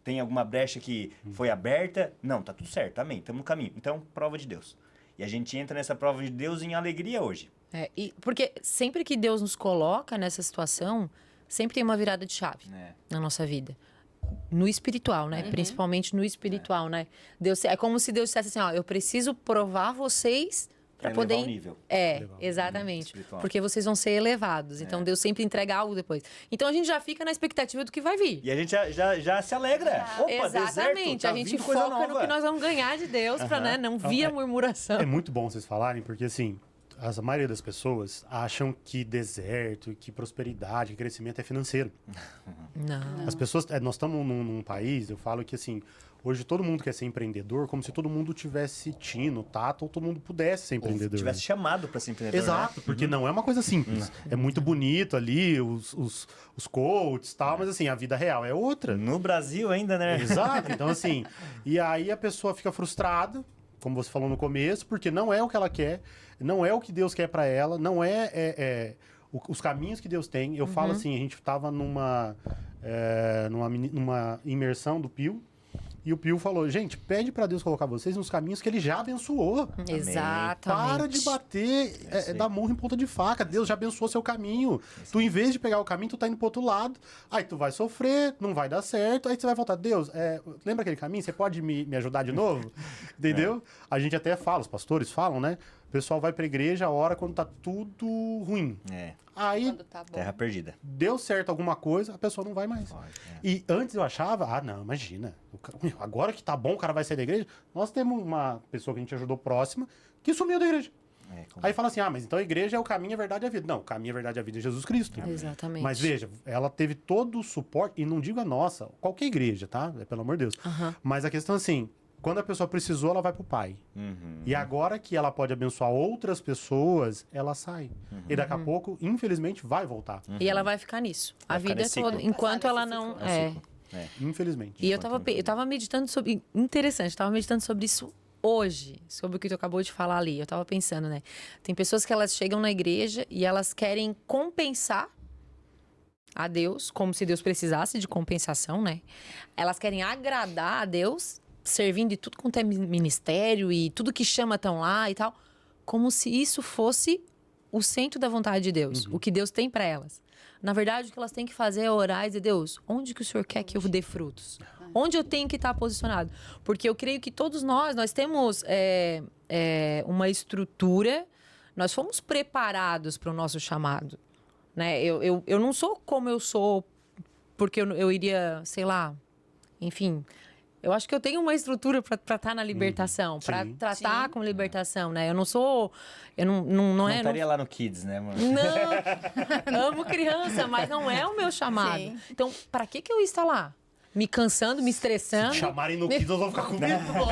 Tem alguma brecha que foi aberta? Não, tá tudo certo, amém, estamos no caminho. Então, prova de Deus. E a gente entra nessa prova de Deus em alegria hoje. Porque sempre que Deus nos coloca nessa situação, sempre tem uma virada de chave na nossa vida. No espiritual, né? Principalmente no espiritual, né? Deus, é como se Deus dissesse assim, eu preciso provar vocês para Pra poder... elevar o nível. Exatamente. Espiritual. Porque vocês vão ser elevados. Então, Deus sempre entrega algo depois. Então, a gente já fica na expectativa do que vai vir. E a gente já se alegra. Opa, Exatamente. deserto, tá a gente vindo coisa foca no nova. que nós vamos ganhar de Deus para, né, não vir a murmuração. É muito bom vocês falarem, porque assim, a maioria das pessoas acham que deserto, que prosperidade, que crescimento é financeiro. Não. As pessoas, nós estamos num país, eu falo que assim, hoje todo mundo quer ser empreendedor, como se todo mundo tivesse tino, tato, ou todo mundo pudesse ser Ou empreendedor. tivesse chamado para ser empreendedor, Exato, né? porque não é uma coisa simples. É muito bonito ali, os coaches e tal, mas assim, a vida real é outra. No Brasil ainda, né? Exato, então assim, e aí a pessoa fica frustrada, como você falou no começo, porque não é o que ela quer, não é o que Deus quer pra ela, não os caminhos que Deus tem. Eu falo assim, a gente tava numa imersão do Pio, e o Pio falou, gente, pede pra Deus colocar vocês nos caminhos que ele já abençoou. Exatamente. Para de bater, dar murro em ponta de faca. Deus já abençoou seu caminho. Tu, em vez de pegar o caminho, tu tá indo pro outro lado. Aí tu vai sofrer, não vai dar certo. Aí você vai voltar. Deus, lembra aquele caminho? Você pode me ajudar de novo? Entendeu? A gente até fala, os pastores falam, né? O pessoal vai pra igreja a hora quando tá tudo ruim. É, Aí Quando tá bom. terra perdida. deu certo alguma coisa, a pessoa não vai mais. Pode, é. E antes eu achava, não, imagina, agora que tá bom, o cara vai sair da igreja. Nós temos uma pessoa que a gente ajudou próxima que sumiu da igreja. Aí fala assim, mas então a igreja é o caminho, a verdade e a vida. Não, o caminho, a verdade e a vida é Jesus Cristo. Exatamente. Mas veja, ela teve todo o suporte, e não digo a nossa, qualquer igreja, tá? Pelo amor de Deus. Mas a questão é assim, quando a pessoa precisou, ela vai pro pai. E agora que ela pode abençoar outras pessoas, ela sai. E daqui a pouco, infelizmente, vai voltar. E ela vai ficar nisso. Vai A ficar vida nesse toda. ciclo. Enquanto Passar ela desse não. ciclo. Infelizmente. E eu tava meditando sobre. Interessante, eu tava meditando sobre isso hoje, sobre o que tu acabou de falar ali. Eu tava pensando, né? Tem pessoas que elas chegam na igreja e elas querem compensar a Deus, como se Deus precisasse de compensação, né? Elas querem agradar a Deus, servindo de tudo quanto é ministério e tudo que chama tão lá e tal, como se isso fosse o centro da vontade de Deus, o que Deus tem para elas. Na verdade, o que elas têm que fazer é orar e dizer, Deus, onde que o Senhor quer que eu dê frutos? Onde eu tenho que estar posicionado? Porque eu creio que todos nós temos uma estrutura, nós fomos preparados para o nosso chamado. Né? Eu não sou como eu sou porque eu iria, sei lá, enfim... Eu acho que eu tenho uma estrutura para estar na libertação, para tratar com libertação, né? Eu não sou... Não estaria lá no Kids, né, mano? Não, amo criança, mas não é o meu chamado. Sim. Então, para que eu ia estar lá? Me cansando, me estressando. Se chamarem no Kids, nós vamos ficar com medo. Não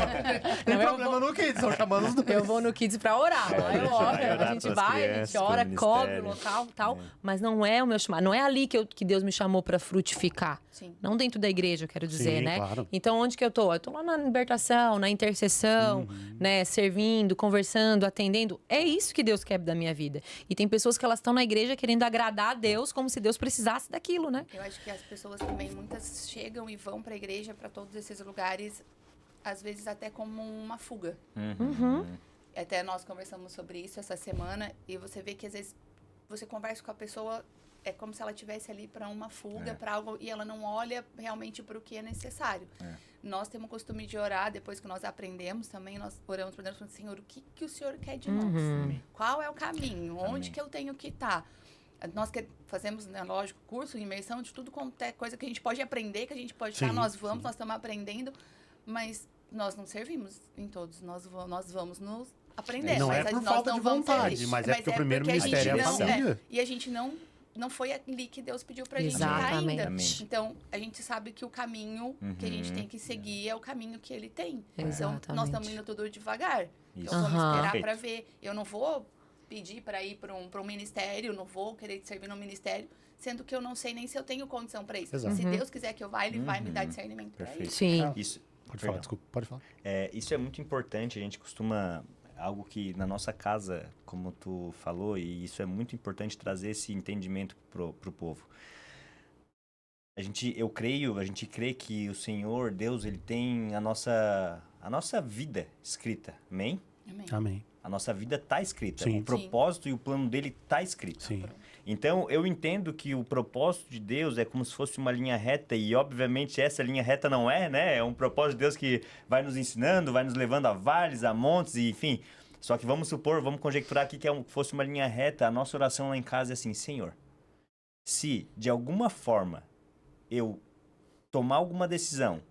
tem Não, eu problema no Kids, estão chamando os dois. Eu vou no Kids pra orar. Lá eu oro, vai orar a gente pras vai, a crianças, gente ora, pelo cobre o ministério. local e tal. Mas não é o meu chamado. Não é ali que Deus me chamou pra frutificar. Sim. Não dentro da igreja, eu quero dizer, Sim, né? claro. Então, onde que eu tô? Eu tô lá na libertação, na intercessão, né? Servindo, conversando, atendendo. É isso que Deus quer da minha vida. E tem pessoas que elas estão na igreja querendo agradar a Deus como se Deus precisasse daquilo, né? Eu acho que as pessoas também, muitas chegam e vão para a igreja, para todos esses lugares, às vezes até como uma fuga. Até nós conversamos sobre isso essa semana e você vê que às vezes você conversa com a pessoa, é como se ela estivesse ali para uma fuga, para algo, e ela não olha realmente para o que é necessário. Nós temos o costume de orar, depois que nós aprendemos também, nós oramos para Deus, falando, Senhor, o que o Senhor quer de nós? Qual é o caminho? Onde que eu tenho que estar? Nós fazemos, né, lógico, curso, imersão de tudo quanto é coisa que a gente pode aprender, que a gente pode estar, nós estamos aprendendo, mas nós não servimos em todos, nós vamos nos aprender. Não mas é por nós falta não de vamos vontade, servir. mas é porque o primeiro porque a gente ministério é a não- família. E a gente não foi ali que Deus pediu pra gente estar Exatamente. ainda. Amém. Então, a gente sabe que o caminho que a gente tem que seguir é o caminho que ele tem. Então, nós Exatamente. estamos indo tudo devagar. Isso. Então, vamos esperar Perfeito. para ver. Eu não vou pedir para ir para um ministério, não vou querer servir no ministério, sendo que eu não sei nem se eu tenho condição para isso. Exato. Se Deus quiser que eu vá, ele vai me dar discernimento para Perfeito. isso. Sim. Isso, Pode falar, perdão. desculpa, pode falar. Isso é muito importante, a gente costuma... Algo que na nossa casa, como tu falou, e isso é muito importante trazer esse entendimento pro povo. A gente crê que o Senhor, Deus, ele tem a nossa vida escrita, amém? Amém. Amém. A nossa vida está escrita. Sim. O propósito e o plano dele está escrito. Sim. Então, eu entendo que o propósito de Deus é como se fosse uma linha reta e, obviamente, essa linha reta não é, né? É um propósito de Deus que vai nos ensinando, vai nos levando a vales, a montes, e, enfim. Só que vamos conjecturar aqui que fosse uma linha reta. A nossa oração lá em casa é assim, Senhor, se de alguma forma eu tomar alguma decisão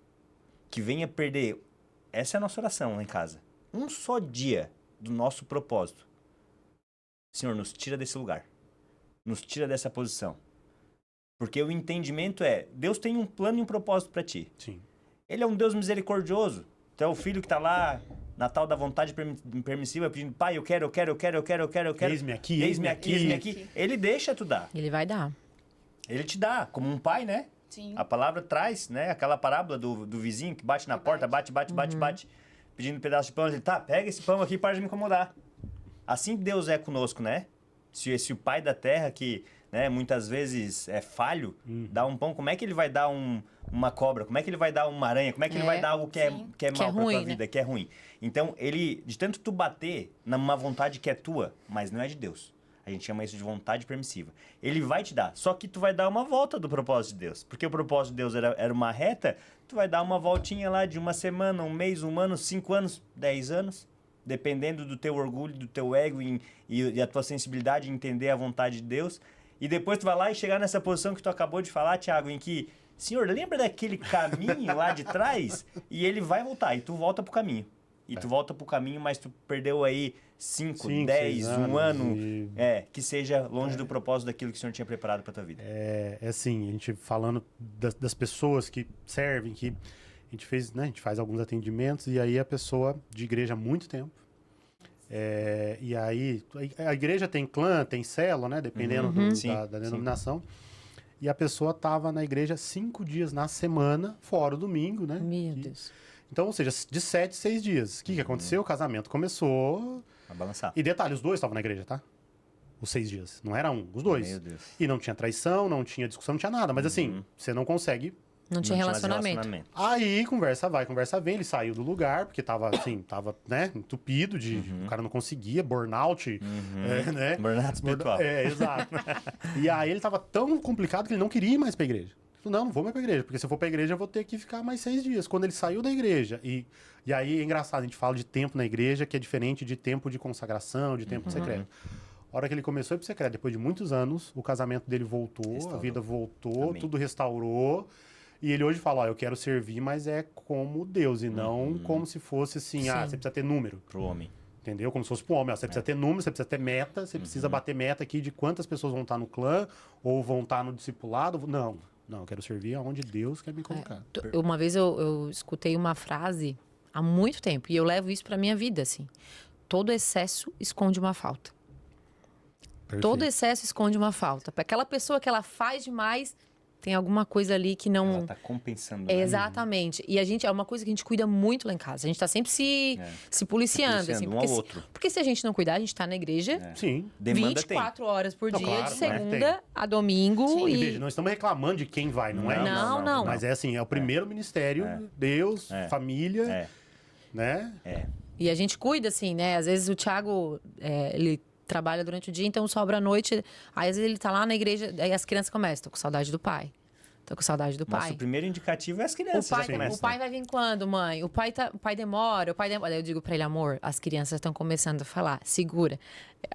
que venha perder, essa é a nossa oração lá em casa, um só dia do nosso propósito, Senhor, nos tira desse lugar. Nos tira dessa posição. Porque o entendimento é, Deus tem um plano e um propósito para ti. Sim. Ele é um Deus misericordioso. Tu é o filho que tá lá na tal da vontade permissiva pedindo, pai, eu quero. Eis-me aqui, Eis-me aqui. Ele deixa tu dar. Ele vai dar. Ele te dá, como um pai, né? Sim. A palavra traz, né? Aquela parábola do vizinho que bate na porta, bate, pedindo um pedaço de pão. Ele, tá, pega esse pão aqui para de me incomodar. Assim Deus é conosco, né? Se o pai da terra, que né, muitas vezes é falho, dá um pão, como é que ele vai dar uma cobra? Como é que ele vai dar uma aranha? Como é que ele vai dar algo que é mal Que é pra ruim, tua né? vida, que é ruim? Então, ele, de tanto tu bater numa vontade que é tua, mas não é de Deus. A gente chama isso de vontade permissiva. Ele vai te dar, só que tu vai dar uma volta do propósito de Deus. Porque o propósito de Deus era uma reta, tu vai dar uma voltinha lá de uma semana, um mês, um ano, 5 anos, 10 anos. Dependendo do teu orgulho, do teu ego e a tua sensibilidade em entender a vontade de Deus. E depois tu vai lá e chegar nessa posição que tu acabou de falar, Thiago, em que, Senhor, lembra daquele caminho lá de trás? E ele vai voltar, e tu volta pro caminho. E tu volta pro caminho, mas tu perdeu aí 5, 10, 6 um ano. e- Que seja longe do propósito daquilo que o Senhor tinha preparado pra tua vida. É assim, a gente falando das pessoas que servem, que a gente fez, né? A gente faz alguns atendimentos e aí a pessoa de igreja há muito tempo. E aí, a igreja tem clã, tem célula, né? Dependendo Sim, da denominação. E a pessoa estava na igreja 5 dias na semana, fora o domingo, né? Meu Deus. Então, ou seja, de 7, 6 dias. O que aconteceu? O casamento começou. Vai balançar. E detalhe, os dois estavam na igreja, tá? Os 6 dias. Não era um, os dois. Meu Deus. E não tinha traição, não tinha discussão, não tinha nada. Mas assim, você não consegue. Não tinha mais relacionamento. Aí, conversa vai, conversa vem. Ele saiu do lugar, porque tava, assim, né, entupido de... O cara não conseguia, burnout, né? Burnout espiritual. Exato. E aí ele tava tão complicado que ele não queria ir mais pra igreja. Ele falou, não vou mais pra igreja, porque se eu for pra igreja eu vou ter que ficar mais 6 dias. Quando ele saiu da igreja, e aí é engraçado, a gente fala de tempo na igreja que é diferente de tempo de consagração, de tempo de secreto. A hora que ele começou a ir pro secreto, depois de muitos anos, o casamento dele voltou, Restaurou. a vida voltou, Amém. tudo restaurou. E ele hoje fala, ó, eu quero servir, mas é como Deus, e não como se fosse assim, Sim. você precisa ter número. Pro homem. Entendeu? Como se fosse pro homem. Ó, você precisa ter número, você precisa ter meta, você precisa bater meta aqui de quantas pessoas vão estar no clã, ou vão estar no discipulado. Não, eu quero servir aonde Deus quer me colocar. Uma vez eu escutei uma frase há muito tempo, e eu levo isso pra minha vida, assim. Todo excesso esconde uma falta. Perfeito. Todo excesso esconde uma falta. Para aquela pessoa que ela faz demais, tem alguma coisa ali que não... Ela tá compensando. né? Exatamente. E a gente, é uma coisa que a gente cuida muito lá em casa. A gente tá sempre se policiando, Se policiando assim. um Porque, ao outro. porque se a gente não cuidar, a gente tá na igreja Sim. Demanda 24 horas por Não, dia, claro, de né? segunda a domingo. E E veja, não estamos reclamando de quem vai, não é? Não, não. Mas é assim, é o primeiro ministério, Deus, família, É. né? E a gente cuida, assim, né? Às vezes o Thiago, ele trabalha durante o dia, então sobra a noite. Aí às vezes ele tá lá na igreja, aí as crianças começam, tô com saudade do pai. Tô com saudade do pai. Nosso primeiro indicativo é as O crianças. pai, já começa, o pai vai vir quando, mãe? O pai demora, Aí eu digo pra ele, amor, as crianças estão começando a falar, segura.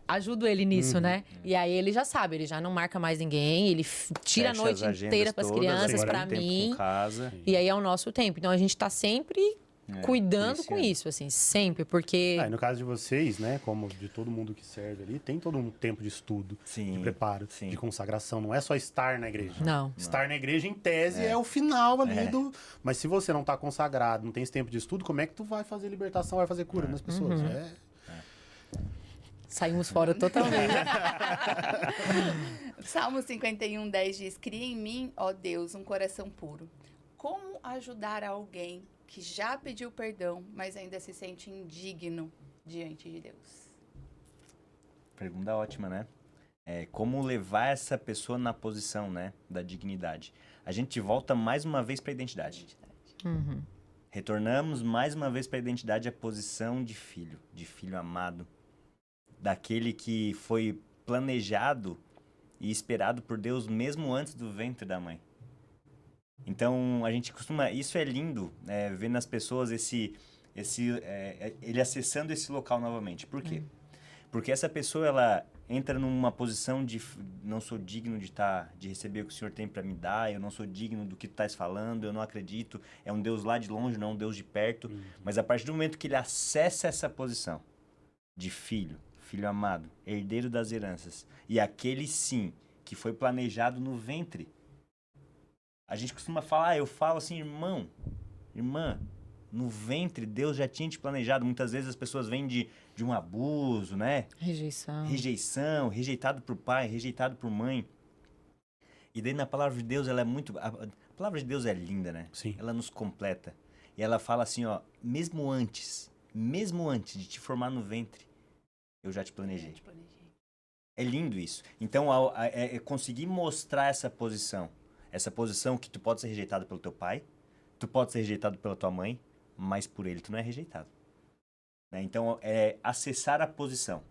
Ajudo ele nisso, né? E aí ele já sabe, ele já não marca mais ninguém, ele tira Fecha a noite as agendas inteira pras todas, crianças, agora pra tem tempo mim. com casa. E aí é o nosso tempo. Então a gente tá sempre cuidando com policiando. isso, assim, sempre, porque... Ah, e no caso de vocês, né, como de todo mundo que serve ali, tem todo um tempo de estudo, Sim, de preparo, sim. de consagração. Não é só estar na igreja. Não. Estar na igreja, em tese, é o final ali do... Mas se você não está consagrado, não tem esse tempo de estudo, como é que tu vai fazer libertação, vai fazer cura nas pessoas? Saímos fora totalmente. Salmo 51:10 diz: Cria em mim, ó Deus, um coração puro. Como ajudar alguém que já pediu perdão, mas ainda se sente indigno diante de Deus? Pergunta ótima, né? Como levar essa pessoa na posição, né, da dignidade. A gente volta mais uma vez para a identidade. Retornamos mais uma vez para a identidade, a posição de filho amado, daquele que foi planejado e esperado por Deus mesmo antes do ventre da mãe. Então, a gente costuma... Isso é lindo, ver nas pessoas ele acessando esse local novamente. Por quê? Porque essa pessoa, ela entra numa posição de não sou digno de receber o que o Senhor tem para me dar, eu não sou digno do que tu estás falando, eu não acredito, é um Deus lá de longe, não um Deus de perto. Mas a partir do momento que ele acessa essa posição de filho, filho amado, herdeiro das heranças, e aquele sim, que foi planejado no ventre. A gente costuma falar, eu falo assim, irmão, irmã, no ventre Deus já tinha te planejado. Muitas vezes as pessoas vêm de um abuso, né? Rejeição, rejeitado por pai, rejeitado por mãe. E daí na palavra de Deus, ela é muito... A palavra de Deus é linda, né? Sim. Ela nos completa. E ela fala assim, ó, mesmo antes de te formar no ventre, eu já te planejei. É lindo isso. Então, é conseguir mostrar essa posição que tu pode ser rejeitado pelo teu pai, tu pode ser rejeitado pela tua mãe, mas por ele tu não é rejeitado. Né? Então, é acessar a posição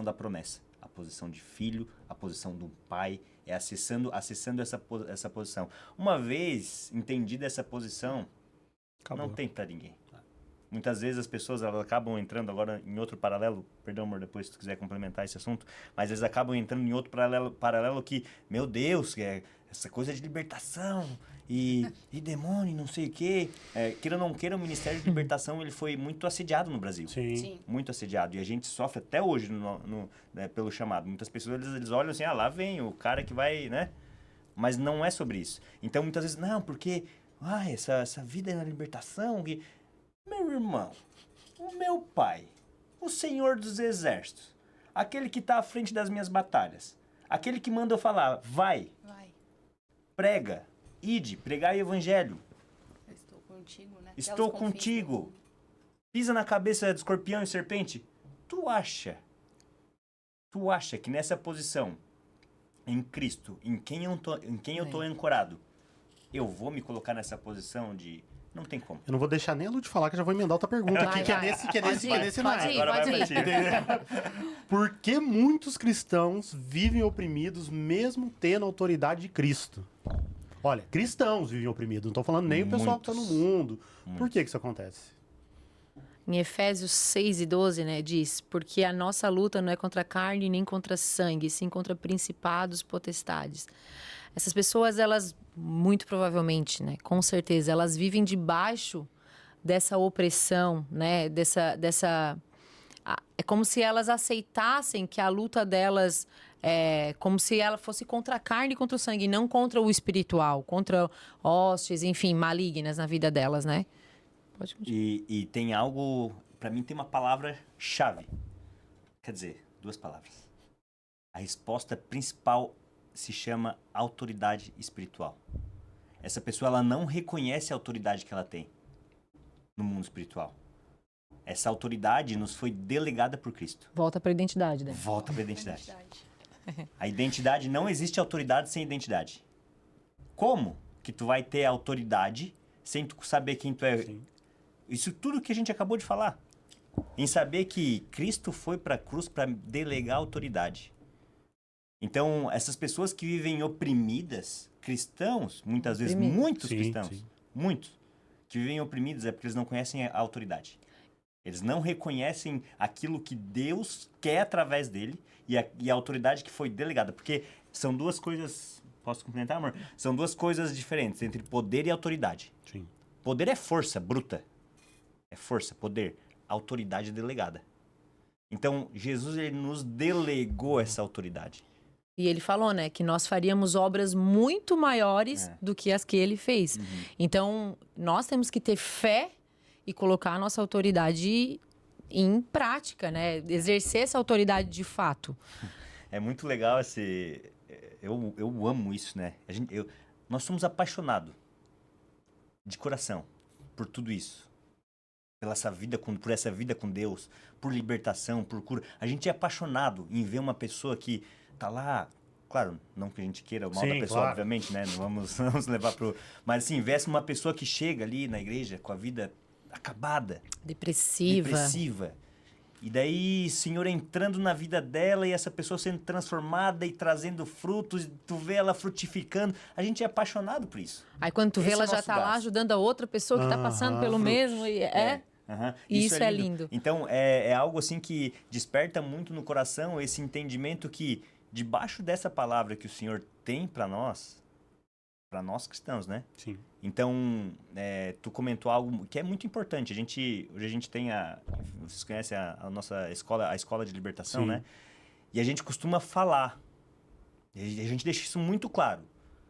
da promessa, a posição de filho, a posição do pai, é acessando essa posição. Uma vez entendida essa posição, Acabou. não tem pra ninguém. Muitas vezes as pessoas elas acabam entrando agora em outro paralelo, perdão amor, depois se tu quiser complementar esse assunto, mas eles acabam entrando em outro paralelo que, meu Deus, que é essa coisa de libertação e demônio, não sei o quê. Queira ou não queira, o Ministério de Libertação ele foi muito assediado no Brasil. Sim. Muito assediado. E a gente sofre até hoje né, pelo chamado. Muitas pessoas eles olham assim, lá vem o cara que vai, né? Mas não é sobre isso. Então muitas vezes, não, porque essa vida é na libertação. Meu irmão, o meu pai, o Senhor dos Exércitos, aquele que está à frente das minhas batalhas, aquele que manda eu falar, vai. Prega, ide, pregai o evangelho. Eu estou contigo, né? Estou contigo. Pisa na cabeça de escorpião e serpente. Tu acha que nessa posição, em Cristo, em quem eu tô ancorado, eu vou me colocar nessa posição de... Não tem como. Eu não vou deixar nem a Lu te falar, que eu já vou emendar outra pergunta aqui, que é nesse Pode ir. Por que muitos cristãos vivem oprimidos mesmo tendo a autoridade de Cristo? Olha, cristãos vivem oprimidos, não estou falando nem o pessoal que está no mundo. Por que isso acontece? Em Efésios 6:12, né, diz, porque a nossa luta não é contra a carne nem contra sangue, sim contra principados, potestades. Essas pessoas, elas, muito provavelmente, né, com certeza, elas vivem debaixo dessa opressão, né, é como se elas aceitassem que a luta delas é como se ela fosse contra a carne e contra o sangue, não contra o espiritual, contra hostes, enfim, malignas na vida delas, né? Pode continuar. E tem algo, pra mim tem uma palavra-chave. Quer dizer, 2 palavras. A resposta principal se chama autoridade espiritual. Essa pessoa ela não reconhece a autoridade que ela tem no mundo espiritual. Essa autoridade nos foi delegada por Cristo. Volta para a identidade, né? Volta para a identidade. A identidade, não existe autoridade sem identidade. Como que tu vai ter autoridade sem tu saber quem tu é? Sim. Isso tudo que a gente acabou de falar. Em saber que Cristo foi para a cruz para delegar autoridade. Então, essas pessoas que vivem oprimidas, cristãos, muitas vezes, muitos cristãos, muitos, que vivem oprimidos é porque eles não conhecem a autoridade. Eles não reconhecem aquilo que Deus quer através dele e a autoridade que foi delegada. Porque são 2 coisas... Posso complementar, amor? São 2 coisas diferentes entre poder e autoridade. Sim. Poder é força bruta. É força, poder. Autoridade delegada. Então, Jesus ele nos delegou essa autoridade. E ele falou, né, que nós faríamos obras muito maiores do que as que ele fez. Então, nós temos que ter fé e colocar a nossa autoridade em prática, né? Exercer essa autoridade de fato. É muito legal esse... Eu amo isso, né? Nós somos apaixonados de coração por tudo isso. Por essa vida com Deus, por libertação, por cura. A gente é apaixonado em ver uma pessoa que tá lá... Claro, não que a gente queira o mal da pessoa, obviamente, né? Não vamos levar pro... Mas assim, ver uma pessoa que chega ali na igreja com a vida acabada. Depressiva. E daí, Senhor entrando na vida dela e essa pessoa sendo transformada e trazendo frutos, tu vê ela frutificando. A gente é apaixonado por isso. Aí quando tu vê, ela já tá lá ajudando a outra pessoa que tá passando pelo mesmo. E isso é lindo. Então, é algo assim que desperta muito no coração esse entendimento que debaixo dessa palavra que o Senhor tem para nós, para nós cristãos, né? Sim. Então, tu comentou algo que é muito importante. Hoje a gente tem vocês conhecem a nossa escola, a escola de libertação, Sim. né? E a gente costuma falar, e a gente deixa isso muito claro.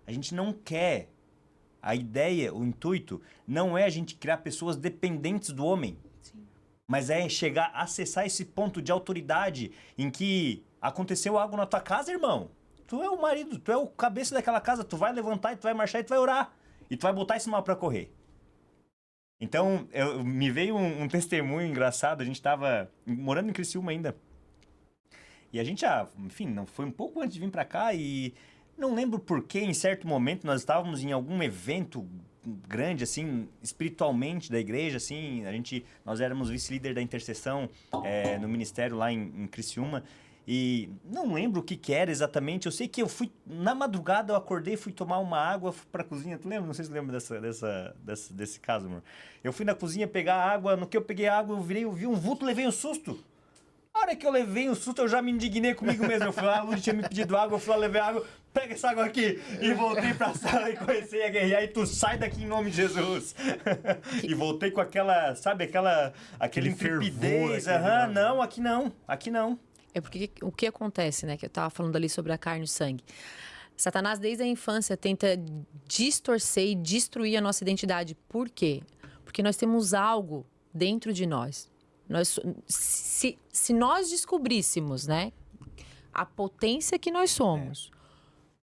A gente não quer, a ideia, o intuito, não é a gente criar pessoas dependentes do homem. Sim. Mas é chegar a acessar esse ponto de autoridade em que aconteceu algo na tua casa, irmão. Tu é o marido, tu é o cabeça daquela casa, tu vai levantar e tu vai marchar e tu vai orar. E tu vai botar esse mal pra correr. Então, me veio um testemunho engraçado. A gente tava morando em Criciúma ainda. E a gente enfim, não foi um pouco antes de vir pra cá e não lembro por que, em certo momento, nós estávamos em algum evento grande, assim, espiritualmente da igreja, assim. Nós éramos vice-líder da intercessão no ministério lá em Criciúma. E não lembro o que era exatamente. Eu sei que eu fui, na madrugada, eu acordei, fui tomar uma água, fui pra cozinha. Tu lembra? Não sei se tu lembra desse caso, amor. Eu fui na cozinha pegar água, no que eu peguei a água, eu vi um vulto, levei um susto. A hora que eu levei um susto, eu já me indignei comigo mesmo. Eu fui lá, a Lúcia tinha me pedido água, eu fui lá, levei água, pega essa água aqui. E voltei pra sala e comecei a guerrear. E tu sai daqui em nome de Jesus. E voltei com aquela, sabe, aquela intrepidez. Fervor, Não, aqui não, aqui não. É porque o que acontece, né? Que eu estava falando ali sobre a carne e o sangue. Satanás, desde a infância, tenta distorcer e destruir a nossa identidade. Por quê? Porque nós temos algo dentro de nós. Se nós descobríssemos, né, a potência que nós somos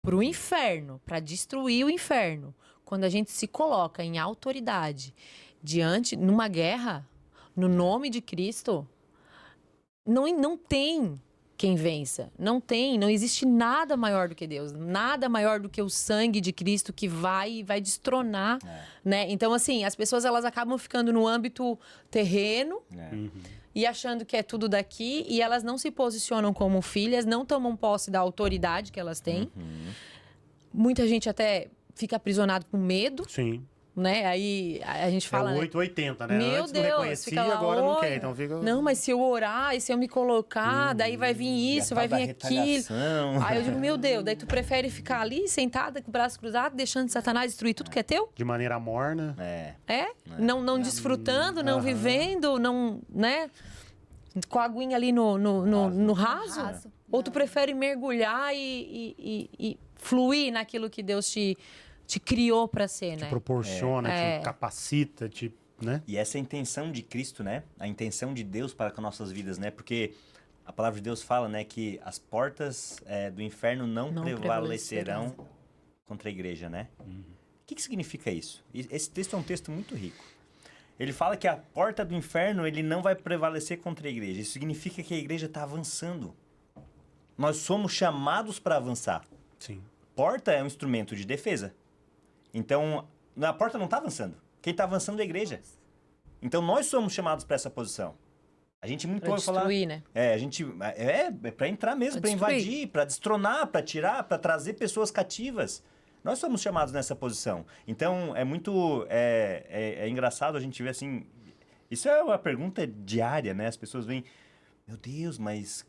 para o inferno, para destruir o inferno, quando a gente se coloca em autoridade numa guerra, no nome de Cristo, não tem quem vença. Não existe nada maior do que Deus. Nada maior do que o sangue de Cristo que vai destronar, né? Então, assim, as pessoas elas acabam ficando no âmbito terreno e achando que é tudo daqui e elas não se posicionam como filhas, não tomam posse da autoridade que elas têm. Muita gente até fica aprisionado com medo. Sim. Né? Aí a gente fala. É o 880, né? Meu Antes não Deus, reconhecia, fica lá, agora não "Oi, quer. Então fica... Não, mas se eu orar e se eu me colocar, daí vai vir isso, vai vir aquilo. Aí eu digo, meu Deus, daí tu prefere ficar ali, sentada, com o braço cruzado, deixando Satanás destruir tudo que é teu? De maneira morna. Não desfrutando, não vivendo, não, né? Com a aguinha ali no raso? Ou tu prefere mergulhar e fluir naquilo que Deus te criou para ser, né? Proporciona, te capacita, né? E essa é a intenção de Cristo, né? A intenção de Deus para com nossas vidas, né? Porque a palavra de Deus fala, né? Que as portas do inferno não prevalecerão contra a igreja, né? O que significa isso? Esse texto é um texto muito rico. Ele fala que a porta do inferno ele não vai prevalecer contra a igreja. Isso significa que a igreja está avançando. Nós somos chamados para avançar. Sim. Porta é um instrumento de defesa. Então, a porta não está avançando. Quem está avançando é a igreja. Então, nós somos chamados para essa posição. A gente muito ouve falar... né? É para entrar mesmo, para invadir, para destronar, para tirar, para trazer pessoas cativas. Nós somos chamados nessa posição. Então, é muito... É engraçado a gente ver assim... Isso é uma pergunta diária, né? As pessoas veem... Meu Deus, mas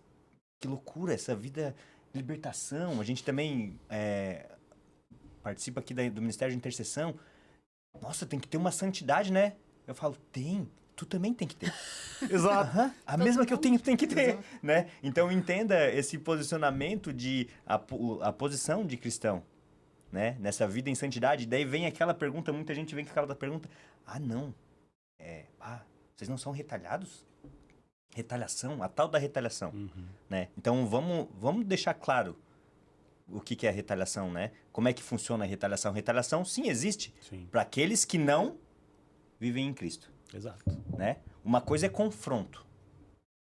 que loucura essa vida de libertação. A gente também... participa aqui do Ministério de Intercessão. Nossa, tem que ter uma santidade, né? Eu falo, tem. Tu também tem que ter. Exato. A mesma que eu tenho, tu tem que ter, né? Então, entenda esse posicionamento a posição de cristão, né? Nessa vida em santidade. Daí vem aquela pergunta, muita gente vem com aquela pergunta. Não. Vocês não são retalhados? Retaliação, a tal da retaliação, né? Então, vamos deixar claro o que é a retaliação, né? Como é que funciona a retaliação? Retaliação, sim, existe. Para aqueles que não vivem em Cristo. Exato. Né? Uma coisa é confronto.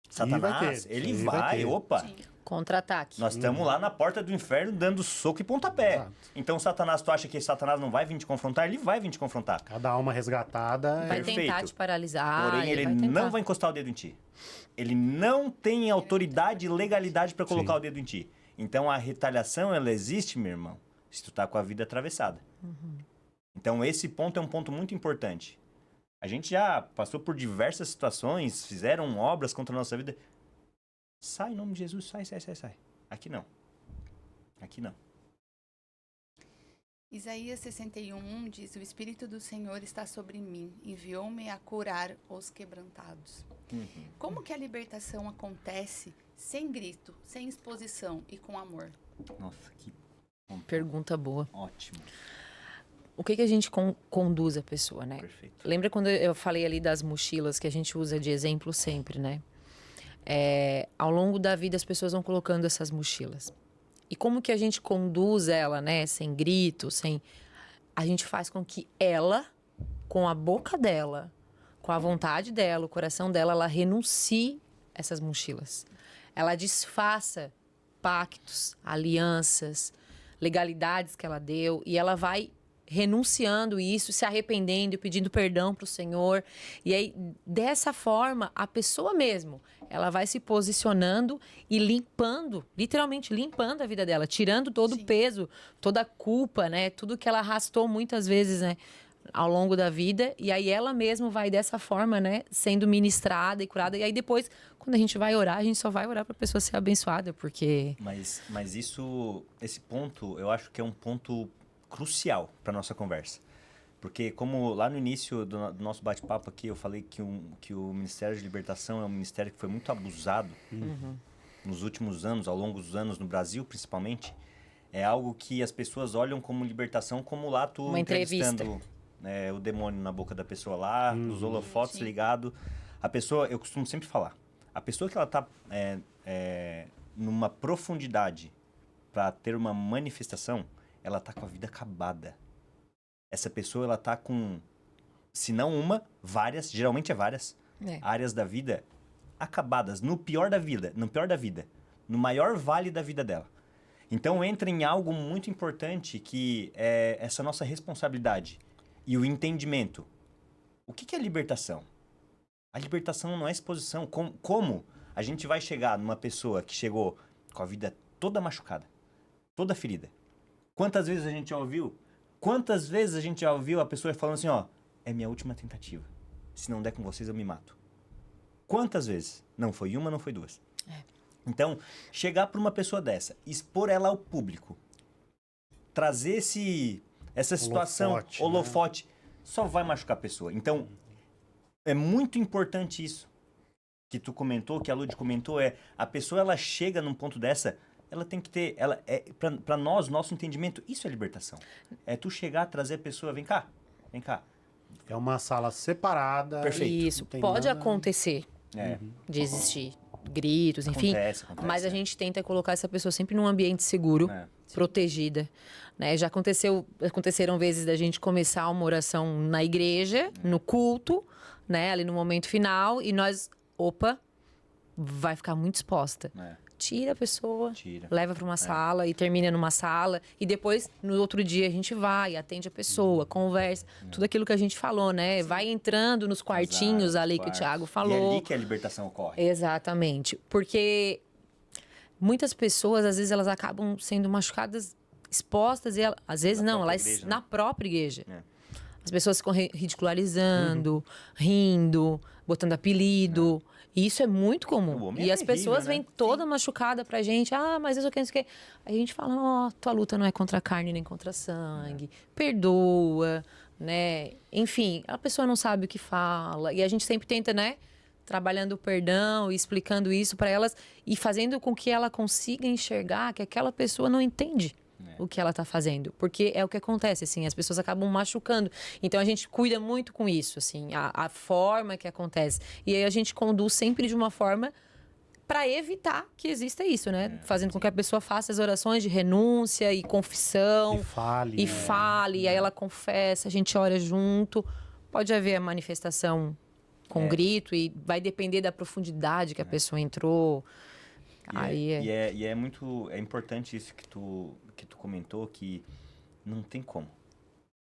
Satanás, ele vai, opa. Contra-ataque. Nós estamos lá na porta do inferno dando soco e pontapé. Exato. Então, Satanás, tu acha que Satanás não vai vir te confrontar? Ele vai vir te confrontar. Cada alma resgatada Vai tentar te paralisar. Porém, ele não vai encostar o dedo em ti. Ele não tem autoridade e legalidade para colocar o dedo em ti. Então, a retaliação, ela existe, meu irmão, se tu tá com a vida atravessada. Então, esse ponto é um ponto muito importante. A gente já passou por diversas situações, fizeram obras contra a nossa vida. Sai em nome de Jesus, sai. Aqui não. Aqui não. Isaías 61 diz: o Espírito do Senhor está sobre mim, enviou-me a curar os quebrantados. Como que a libertação acontece sem grito, sem exposição e com amor? Nossa, que ponto Pergunta boa. ótimo. O que a gente conduz a pessoa, né? Perfeito. Lembra quando eu falei ali das mochilas que a gente usa de exemplo sempre, né? Ao longo da vida as pessoas vão colocando essas mochilas. E como que a gente conduz ela, né? Sem grito, sem... A gente faz com que ela, com a boca dela, com a vontade dela, o coração dela, ela renuncie essas mochilas. Ela desfaça pactos, alianças, legalidades que ela deu e ela vai renunciando isso, se arrependendo, pedindo perdão para o Senhor. E aí, dessa forma, a pessoa mesmo, ela vai se posicionando e limpando, literalmente limpando a vida dela, tirando todo o peso, toda a culpa, né? Tudo que ela arrastou muitas vezes, né? Ao longo da vida. E aí, ela mesma vai dessa forma, né? Sendo ministrada e curada. E aí, depois, quando a gente vai orar, a gente só vai orar para a pessoa ser abençoada, porque... Mas esse ponto, eu acho que é um ponto crucial para nossa conversa. Porque como lá no início do nosso bate-papo aqui, eu falei que o Ministério de Libertação é um ministério que foi muito abusado nos últimos anos, ao longo dos anos, no Brasil principalmente. É algo que as pessoas olham como libertação, como lá tu Uma entrevista. entrevistando o demônio na boca da pessoa lá, os holofotes ligados. A pessoa, eu costumo sempre falar, a pessoa que ela tá numa profundidade para ter uma manifestação, ela tá com a vida acabada. Essa pessoa, ela tá com, se não uma, várias, geralmente é várias, áreas da vida acabadas, no pior da vida, no maior vale da vida dela. Então, entra em algo muito importante que é essa nossa responsabilidade e o entendimento. O que é libertação? A libertação não é exposição. Como a gente vai chegar numa pessoa que chegou com a vida toda machucada, toda ferida? Quantas vezes a gente já ouviu? Quantas vezes a gente já ouviu a pessoa falando assim, ó, é minha última tentativa. Se não der com vocês, eu me mato. Quantas vezes? Não foi uma, não foi duas. Então, chegar para uma pessoa dessa, expor ela ao público, trazer essa situação, holofote, só vai machucar a pessoa. Então, é muito importante isso que tu comentou, que a Lud comentou, a pessoa, ela chega num ponto dessa, ela tem que ter, para nós, nosso entendimento, isso é libertação. É tu chegar, trazer a pessoa, vem cá. É uma sala separada. Perfeito. Isso, pode acontecer de existir gritos, enfim. Acontece, mas a gente tenta colocar essa pessoa sempre num ambiente seguro, protegida. Né? Já aconteceram vezes da gente começar uma oração na igreja, no culto, né? Ali no momento final, e nós, vai ficar muito exposta. Tira a pessoa, leva para uma sala e termina numa sala. E depois, no outro dia, a gente vai, atende a pessoa, conversa. Tudo aquilo que a gente falou, né? Sim. Vai entrando nos quartinhos ali que o Thiago falou. E é ali que a libertação ocorre. Exatamente. Porque muitas pessoas, às vezes, elas acabam sendo machucadas, expostas. E às vezes, na própria igreja. As pessoas ficam ridicularizando, rindo, botando apelido. E isso é muito comum. E as pessoas vêm toda machucada pra gente. Ah, mas isso aqui, isso aqui. Aí a gente fala, tua luta não é contra a carne nem contra sangue. Perdoa, né? Enfim, a pessoa não sabe o que fala. E a gente sempre tenta, né? Trabalhando o perdão e explicando isso pra elas. E fazendo com que ela consiga enxergar que aquela pessoa não entende o que ela está fazendo, porque é o que acontece, assim, as pessoas acabam machucando, então a gente cuida muito com isso, assim, a forma que acontece, e aí a gente conduz sempre de uma forma para evitar que exista isso, né, fazendo com que a pessoa faça as orações de renúncia e confissão, e fale, e aí ela confessa, a gente ora junto, pode haver a manifestação com grito, e vai depender da profundidade que a pessoa entrou. É importante isso que tu comentou, que não tem como.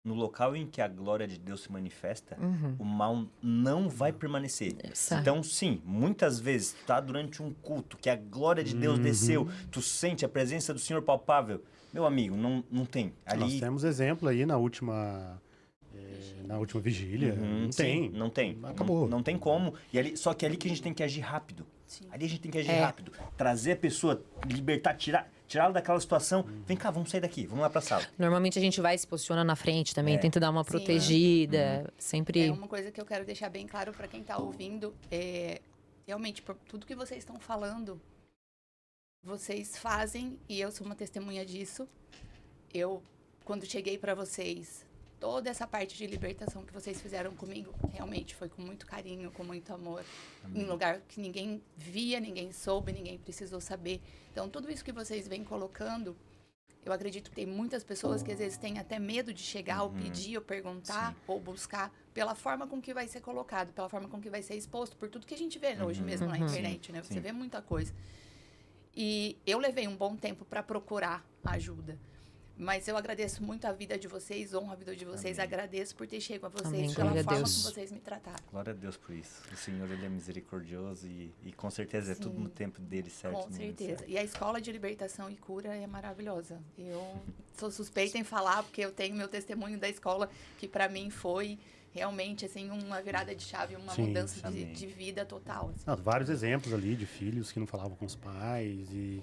No local em que a glória de Deus se manifesta, o mal não vai permanecer. Então, sim, muitas vezes, tá durante um culto que a glória de Deus desceu, tu sente a presença do Senhor palpável. Meu amigo, não tem. Ali... Nós temos exemplo aí na última vigília. Não tem. Acabou. Não tem como. Só que é ali que a gente tem que agir rápido. Ali a gente tem que agir rápido. Trazer a pessoa, libertar, tirá-lo daquela situação. Vem cá, vamos sair daqui, vamos lá pra sala. Normalmente a gente vai se posiciona na frente também, tenta dar uma Sim. protegida, sempre... É uma coisa que eu quero deixar bem claro para quem está ouvindo. Realmente, por tudo que vocês estão falando, vocês fazem, e eu sou uma testemunha disso. Eu, quando cheguei para vocês, toda essa parte de libertação que vocês fizeram comigo, realmente foi com muito carinho, com muito amor. Em lugar que ninguém via, ninguém soube, ninguém precisou saber. Então, tudo isso que vocês vêm colocando, eu acredito que tem muitas pessoas que às vezes têm até medo de chegar, ou pedir, ou perguntar, ou buscar, pela forma com que vai ser colocado, pela forma com que vai ser exposto, por tudo que a gente vê hoje mesmo na internet, né? Você vê muita coisa. E eu levei um bom tempo para procurar ajuda. Mas eu agradeço muito a vida de vocês, honro a vida de vocês, agradeço por ter chegado a vocês, Amém. pela Glória a forma Deus. como vocês me trataram. Glória a Deus por isso. O Senhor, Ele é misericordioso e com certeza é tudo no tempo dele, certo? Com no momento certeza. certo. E a escola de libertação e cura é maravilhosa. Eu sou suspeita em falar, porque eu tenho meu testemunho da escola, que para mim foi realmente assim uma virada de chave, uma Sim, mudança amém. de vida total. assim. Não, vários exemplos ali de filhos que não falavam com os pais e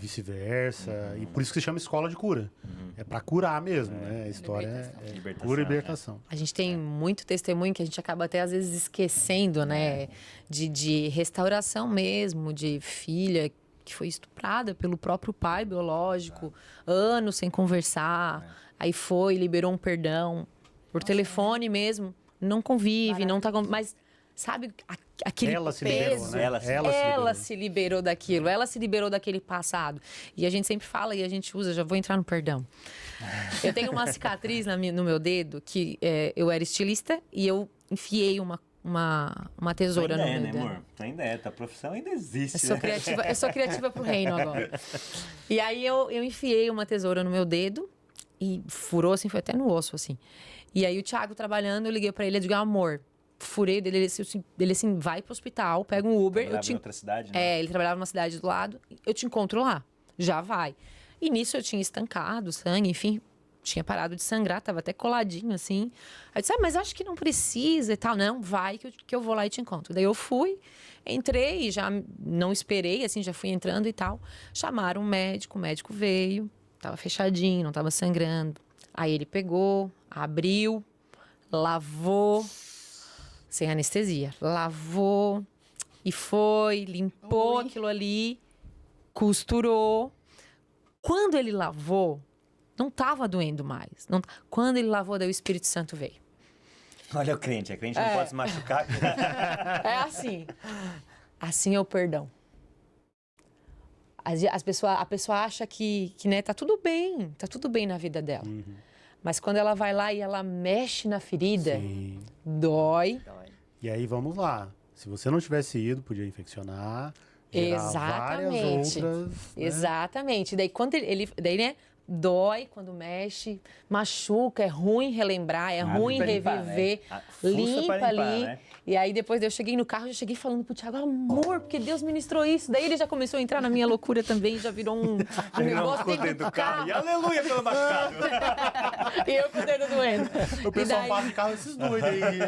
vice-versa. E por isso que se chama escola de cura. É para curar mesmo, né? A história é Libertação, cura e libertação. A gente tem muito testemunho que a gente acaba até às vezes esquecendo, né? De restauração mesmo, de filha que foi estuprada pelo próprio pai biológico, anos sem conversar. Aí foi, liberou um perdão por telefone mesmo. Não convive, não tá... Mas sabe aquele Ela se peso? liberou, né? Ela se Ela se liberou daquilo, ela se liberou daquele passado. E a gente sempre fala e a gente usa, já vou entrar no perdão. Eu tenho uma cicatriz no meu dedo que eu era estilista e eu enfiei uma tesoura Tu no ainda meu né, dedo. amor? Tu ainda tua profissão ainda existe, Eu sou criativa pro reino agora. E aí eu enfiei uma tesoura no meu dedo e furou assim, foi até no osso assim. E aí o Thiago trabalhando, eu liguei pra ele e digo, amor, furei o dedo, ele assim, vai pro hospital, pega um Uber. Trabalhava em outra cidade, né? Ele trabalhava numa cidade do lado, eu te encontro lá, já vai. E nisso eu tinha estancado sangue, enfim, tinha parado de sangrar, tava até coladinho assim. Aí eu disse, mas acho que não precisa e tal. Não, vai que eu vou lá e te encontro. Daí eu fui, entrei e já não esperei, assim, já fui entrando e tal. Chamaram o médico veio, tava fechadinho, não tava sangrando. Aí ele pegou, abriu, lavou, sem anestesia, lavou e foi, limpou aquilo ali, costurou. Quando ele lavou, não estava doendo mais. Quando ele lavou, daí o Espírito Santo veio. Olha o crente, não pode se machucar. É assim. Assim é o perdão. A pessoa acha que né, tá tudo bem na vida dela. Mas quando ela vai lá e ela mexe na ferida, Sim. dói. E aí vamos lá. Se você não tivesse ido, podia infeccionar, gerar várias Exatamente. outras. Né? Exatamente. Daí quando daí, né, dói quando mexe, machuca, é ruim relembrar, é ruim pra limpar, reviver. né? Fuça Limpa pra limpar, ali. né? E aí depois eu cheguei no carro, já cheguei falando pro Thiago, amor, porque Deus ministrou isso. Daí ele já começou a entrar na minha loucura também, já virou um negócio dentro do carro. E aleluia pelo machucado. E eu com o dedo doendo. O pessoal E daí- passa em carro esses doidos aí.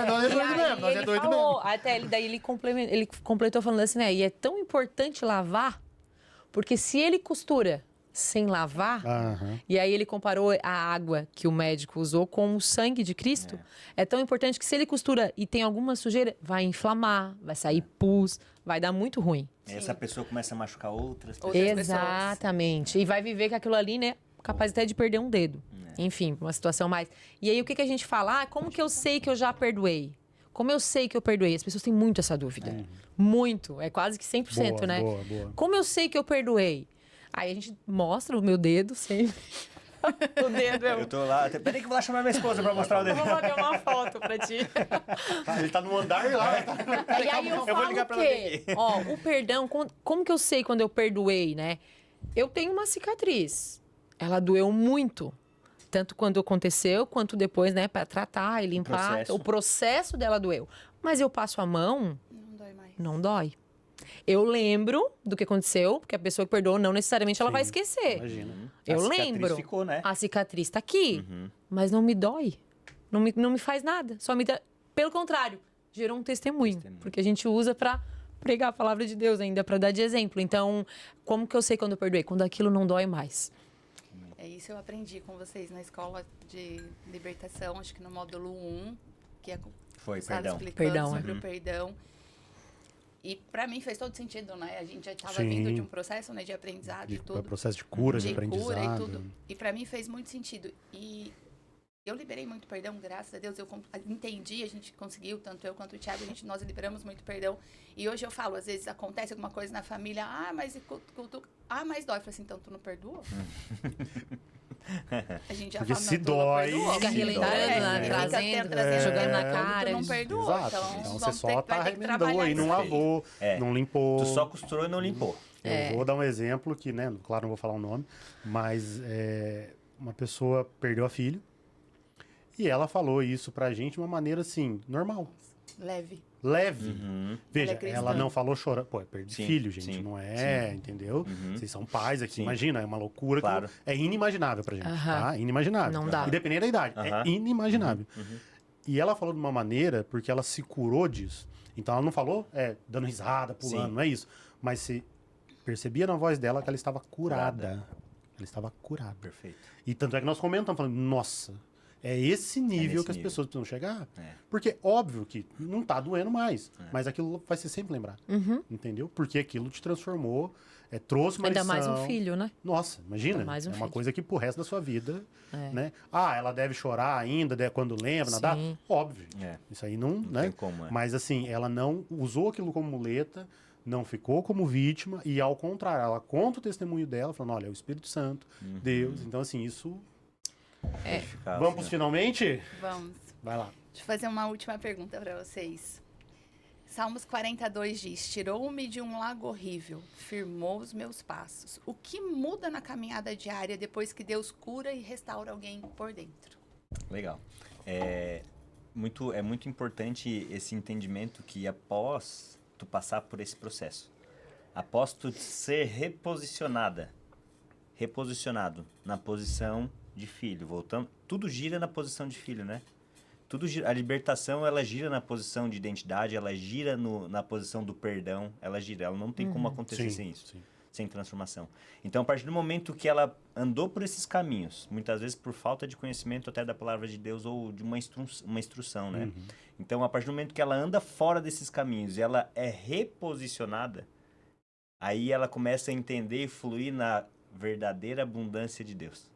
Nós é E doido aí mesmo, nós é ele doido falou, mesmo. até ele completou falando assim, né? E é tão importante lavar, porque se ele costura sem lavar, Aham. e aí ele comparou a água que o médico usou com o sangue de Cristo, é tão importante que se ele costura e tem alguma sujeira, vai inflamar, vai sair pus, vai dar muito ruim. Essa pessoa começa a machucar outras pessoas. Outras pessoas. Exatamente. E vai viver com aquilo ali, né? Capaz até de perder um dedo. Enfim, uma situação mais. E aí o que a gente fala? Como que eu sei que eu já perdoei? Como eu sei que eu perdoei? As pessoas têm muito essa dúvida. Muito. É quase que 100%, Boa, né? boa, boa. Como eu sei que eu perdoei? Aí a gente mostra o meu dedo sempre. O dedo é Eu tô lá. Peraí que eu vou lá chamar minha esposa pra mostrar o dedo. Vou mandar uma foto pra ti. Ele tá no andar lá. E aí eu vou falo ligar o pra quê? Ó, o perdão, como que eu sei quando eu perdoei, né? Eu tenho uma cicatriz. Ela doeu muito. Tanto quando aconteceu, quanto depois, né? Pra tratar e limpar. processo. O processo dela doeu. Mas eu passo a mão, Não dói mais. não dói. Eu lembro do que aconteceu, porque a pessoa que perdoou não necessariamente ela vai esquecer. Imagina. Eu A cicatriz lembro. ficou, né? A cicatriz tá aqui, mas não me dói. Não me faz nada. Só me dá. Pelo contrário, gerou um testemunho. Porque a gente usa pra pregar a palavra de Deus ainda, para dar de exemplo. Então, como que eu sei quando eu perdoei? Quando aquilo não dói mais. É isso eu aprendi com vocês na escola de libertação, acho que no módulo 1, que é Foi, sabe, perdão. explicando Perdão, sobre o perdão. E para mim fez todo sentido, né? A gente já estava Sim. vindo de um processo, né, de aprendizado e tudo. Processo de cura, de De aprendizado. cura e tudo. E para mim fez muito sentido. E eu liberei muito perdão, graças a Deus. Eu entendi, a gente conseguiu, tanto eu quanto o Thiago, nós liberamos muito perdão. E hoje eu falo, às vezes acontece alguma coisa na família, mas dói. Eu falo assim, então tu não perdoa? A gente já Porque fala, se não, tu não dói, perdoou. Fica se relembrando, dói, né? né? Trazendo, jogando na cara. Tu não isso. perdoou, Exato. então Então você vamos só vai tá ter que remendou trabalhar aí, não isso aí. lavou, não limpou. Tu só costurou e não limpou. Eu vou dar um exemplo que, né, claro, não vou falar o nome, mas uma pessoa perdeu a filha e ela falou isso pra gente de uma maneira, assim, normal, Leve. leve. Veja, Ela é cristã. ela não falou chorando. Pô, perdi Sim, filho, gente, sim, não é, entendeu? Vocês são pais aqui, Sim. imagina, é uma loucura Claro. que é inimaginável pra gente, Aham. tá? Inimaginável. Não dá. Independente da idade, é Aham. inimaginável. E ela falou de uma maneira porque ela se curou disso. Então ela não falou dando risada, pulando, Sim. não é isso. Mas se percebia na voz dela que ela estava curada. Ela estava curada. Perfeito. E tanto é que nós comentamos, falando, nossa, é esse nível nesse que as nível. pessoas precisam chegar. É. Porque, óbvio que não tá doendo mais, mas aquilo vai ser sempre lembrado. Entendeu? Porque aquilo te transformou, trouxe uma Ainda lição. mais um filho, né? Nossa, imagina. Ainda mais um é uma filho. coisa que pro resto da sua vida, É. né? ela deve chorar ainda quando lembra, Sim. nadar? Óbvio. É. Isso aí não, né? tem como, Mas assim, ela não usou aquilo como muleta, não ficou como vítima e ao contrário, ela conta o testemunho dela, falando, olha, é o Espírito Santo, Deus. Então assim, isso... Edificado, Vamos pros né? finalmente? Vamos. Vai lá. Deixa eu fazer uma última pergunta para vocês. Salmos 42 diz: tirou-me de um lago horrível, firmou os meus passos. O que muda na caminhada diária depois que Deus cura e restaura alguém por dentro? Legal. É muito importante esse entendimento que após tu passar por esse processo, após tu ser reposicionado na posição de filho, voltando, tudo gira na posição de filho, né? A libertação, ela gira na posição de identidade, ela gira na posição do perdão, ela não tem como acontecer sem isso. Sim. Sem transformação. Então, a partir do momento que ela andou por esses caminhos, muitas vezes por falta de conhecimento até da palavra de Deus ou de uma instrução, né? Então, a partir do momento que ela anda fora desses caminhos e ela é reposicionada, aí ela começa a entender e fluir na verdadeira abundância de Deus.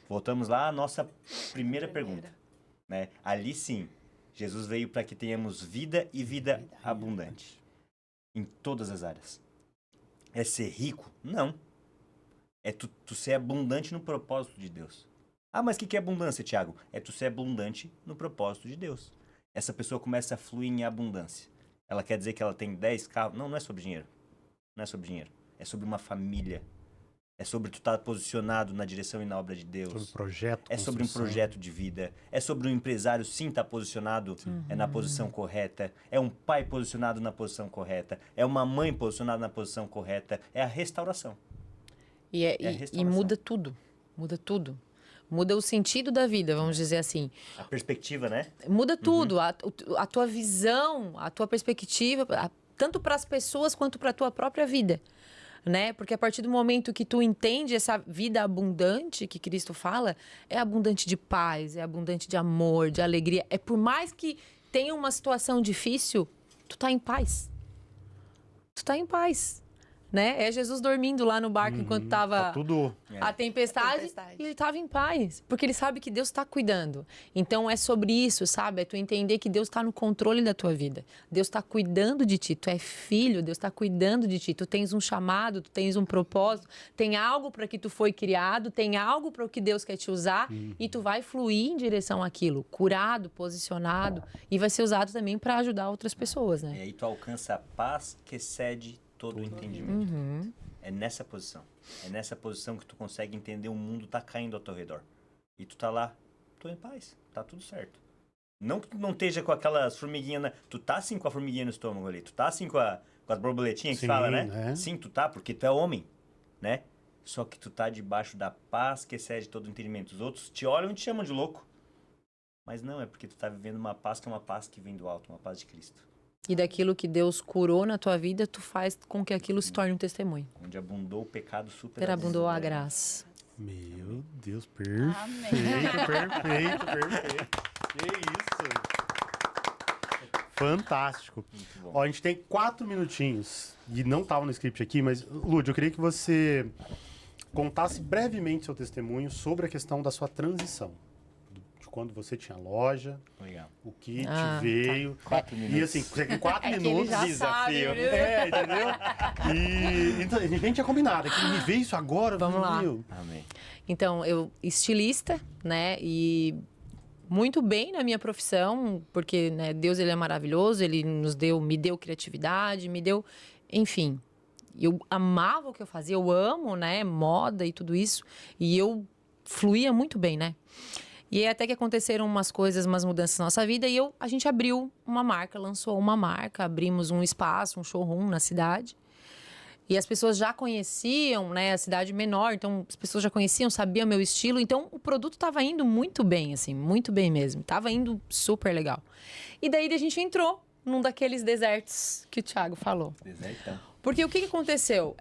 Voltamos lá à nossa primeira pergunta, né? Ali sim, Jesus veio para que tenhamos vida e vida abundante. Em todas as áreas. É ser rico? Não. É tu ser abundante no propósito de Deus. Mas o que é abundância, Thiago? É tu ser abundante no propósito de Deus. Essa pessoa começa a fluir em abundância. Ela quer dizer que ela tem 10 carros? Não é sobre dinheiro. Não é sobre dinheiro. É sobre uma família. É sobre tu estar posicionado na direção e na obra de Deus. Sobre projeto, É sobre um construção. projeto de vida. É sobre um empresário, sim, estar posicionado na posição correta. É um pai posicionado na posição correta. É uma mãe posicionada na posição correta. É a restauração. E a restauração. muda tudo. Muda tudo. Muda o sentido da vida, vamos dizer assim. A perspectiva, né? Muda tudo. A tua visão, a tua perspectiva, tanto para as pessoas quanto para a tua própria vida. Né? Porque a partir do momento que tu entende essa vida abundante que Cristo fala, é abundante de paz, é abundante de amor, de alegria. É por mais que tenha uma situação difícil, tu tá em paz. Tu tá em paz. Né? É Jesus dormindo lá no barco enquanto Tá tava tudo... a tempestade, e ele estava em paz, porque ele sabe que Deus está cuidando. Então é sobre isso, sabe? É tu entender que Deus está no controle da tua vida. Deus está cuidando de ti. Tu é filho, Deus está cuidando de ti. Tu tens um chamado, tu tens um propósito, tem algo para que tu foi criado, tem algo para o que Deus quer te usar e tu vai fluir em direção àquilo, curado, posicionado e vai ser usado também para ajudar outras pessoas, E né? aí tu alcança a paz que excede todo o entendimento. É nessa posição. É nessa posição que tu consegue entender o mundo tá caindo ao teu redor. E tu tá lá, tô em paz, tá tudo certo. Não que tu não esteja com aquelas formiguinhas, né? Tu tá sim com a formiguinha no estômago ali, tu tá sim com as borboletinhas que Sim, fala, né? né? Sim, tu tá, porque tu é homem, né? Só que tu tá debaixo da paz que excede todo o entendimento. Os outros te olham e te chamam de louco. Mas não, é porque tu tá vivendo uma paz que é uma paz que vem do alto, uma paz de Cristo. E daquilo que Deus curou na tua vida, tu faz com que aquilo se torne um testemunho. Onde abundou o pecado, super Abundou a graça. Meu Deus, perfeito, Amém. perfeito. Que isso. Fantástico. Muito bom. Ó, a gente tem 4 minutinhos, e não estava no script aqui, mas, Lúdio, eu queria que você contasse brevemente seu testemunho sobre a questão da sua transição. De quando você tinha loja, Legal. o que Ah, te veio. 4 E minutos. assim, você tem 4 É que ele minutos. já desafio. sabe, viu? É, entendeu? E então, a gente nem tinha combinado. É que me veio isso agora. eu Vamos falei, lá. meu, Amém. Então, eu estilista, né? E muito bem na minha profissão, porque né, Deus ele é maravilhoso, ele me deu criatividade, me deu, enfim. Eu amava o que eu fazia, eu amo, né, moda e tudo isso, e eu fluía muito bem, né? E aí até que aconteceram umas coisas, umas mudanças na nossa vida, e a gente abriu uma marca, lançou uma marca, abrimos um espaço, um showroom na cidade. E as pessoas já conheciam, né, a cidade menor, então as pessoas já conheciam, sabiam meu estilo, então o produto estava indo muito bem, assim, muito bem mesmo. Tava indo super legal. E daí a gente entrou num daqueles desertos que o Thiago falou. Desertão. Porque o que aconteceu?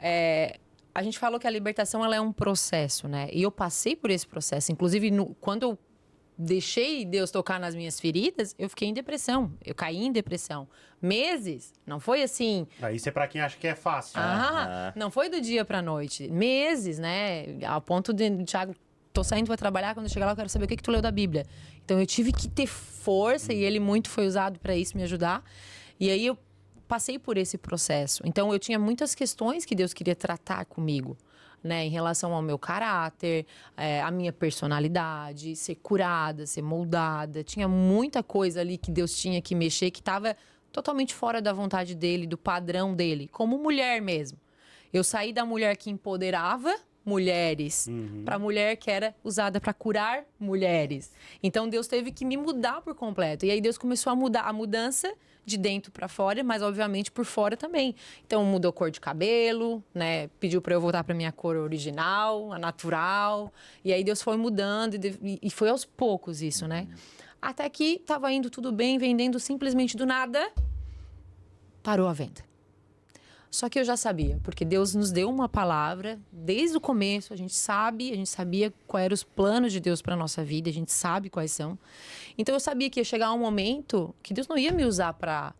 A gente falou que a libertação ela é um processo, né? E eu passei por esse processo. Inclusive, quando eu deixei Deus tocar nas minhas feridas, eu fiquei em depressão. Eu caí em depressão. Meses. Não foi assim... isso é pra quem acha que é fácil. Não foi do dia pra noite. Meses, né? Ao ponto de, Thiago, tô saindo pra trabalhar, quando eu chegar lá eu quero saber o que tu leu da Bíblia. Então eu tive que ter força e ele muito foi usado pra isso, me ajudar. E aí eu passei por esse processo. Então eu tinha muitas questões que Deus queria tratar comigo. Né, em relação ao meu caráter, a minha personalidade, ser curada, ser moldada. Tinha muita coisa ali que Deus tinha que mexer, que estava totalmente fora da vontade dele, do padrão dele, como mulher mesmo. Eu saí da mulher que empoderava mulheres para a mulher que era usada para curar mulheres. Então Deus teve que me mudar por completo. E aí Deus começou a mudar a mudança de dentro para fora, mas obviamente por fora também. Então mudou a cor de cabelo, né? Pediu para eu voltar para minha cor original, a natural. E aí Deus foi mudando e foi aos poucos isso, né? Até que estava indo tudo bem, vendendo simplesmente do nada, parou a venda. Só que eu já sabia, porque Deus nos deu uma palavra desde o começo, a gente sabia quais eram os planos de Deus para a nossa vida, a gente sabe quais são. Então eu sabia que ia chegar um momento que Deus não ia me usar para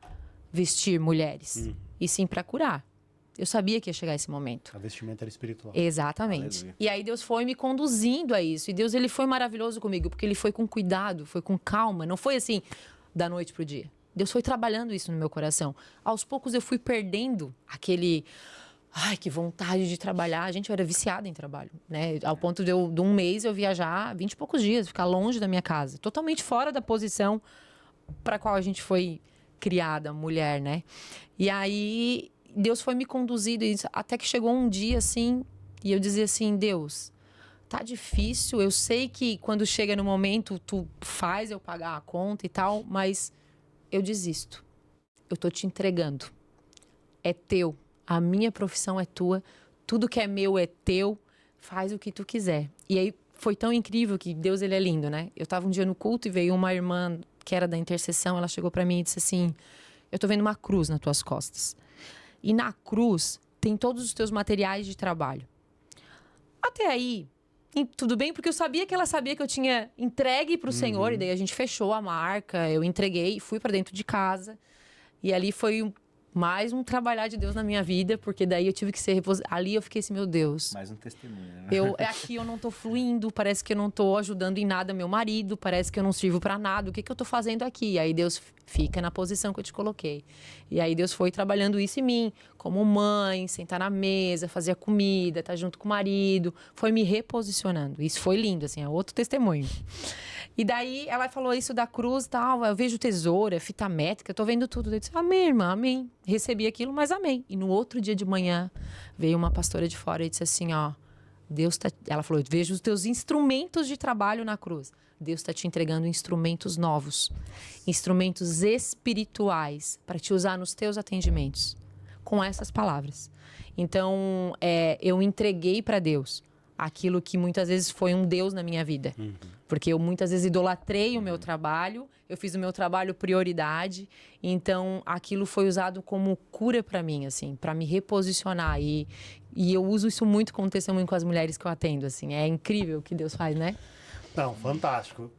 vestir mulheres, e sim para curar. Eu sabia que ia chegar esse momento. A vestimenta era espiritual. Exatamente. Aleluia. E aí Deus foi me conduzindo a isso. E Deus ele foi maravilhoso comigo, porque ele foi com cuidado, foi com calma, não foi assim da noite pro dia. Deus foi trabalhando isso no meu coração. Aos poucos eu fui perdendo aquele... Ai, que vontade de trabalhar. Gente, eu era viciada em trabalho, né? Ao ponto de um mês eu viajar 20 e poucos dias, ficar longe da minha casa. Totalmente fora da posição para a qual a gente foi criada, mulher, né? E aí, Deus foi me conduzindo até que chegou um dia, assim, e eu dizia assim, Deus, tá difícil. Eu sei que quando chega no momento, tu faz eu pagar a conta e tal, mas... eu desisto. Eu tô te entregando. É teu. A minha profissão é tua. Tudo que é meu é teu. Faz o que tu quiser. E aí foi tão incrível que Deus, ele é lindo, né? Eu tava um dia no culto e veio uma irmã que era da intercessão. Ela chegou para mim e disse assim, eu tô vendo uma cruz nas tuas costas. E na cruz tem todos os teus materiais de trabalho. Até aí... tudo bem, porque eu sabia que ela sabia que eu tinha entregue para o Senhor, e daí a gente fechou a marca, eu entreguei, fui para dentro de casa, e ali foi mais um trabalhar de Deus na minha vida, porque daí eu tive que ser... ali eu fiquei assim, meu Deus... Mais um testemunho, né? Aqui eu não tô fluindo, parece que eu não tô ajudando em nada meu marido, parece que eu não sirvo para nada, o que eu tô fazendo aqui? E aí Deus fica na posição que eu te coloquei. E aí Deus foi trabalhando isso em mim, como mãe, sentar na mesa, fazer a comida, estar junto com o marido, foi me reposicionando. Isso foi lindo, assim, é outro testemunho. E daí ela falou isso da cruz e tal, eu vejo tesoura, fita métrica, eu tô vendo tudo. Eu disse, amém, irmã, amém. Recebi aquilo, mas amém. E no outro dia de manhã, veio uma pastora de fora e disse assim, ó, Deus tá... Ela falou, vejo os teus instrumentos de trabalho na cruz. Deus está te entregando instrumentos novos, instrumentos espirituais para te usar nos teus atendimentos. Com essas palavras. Então, eu entreguei para Deus aquilo que muitas vezes foi um Deus na minha vida. Porque eu muitas vezes idolatrei o meu trabalho, eu fiz o meu trabalho prioridade, então aquilo foi usado como cura para mim, assim, para me reposicionar. E eu uso isso muito como testemunho com as mulheres que eu atendo, assim. É incrível o que Deus faz, né? Não, fantástico.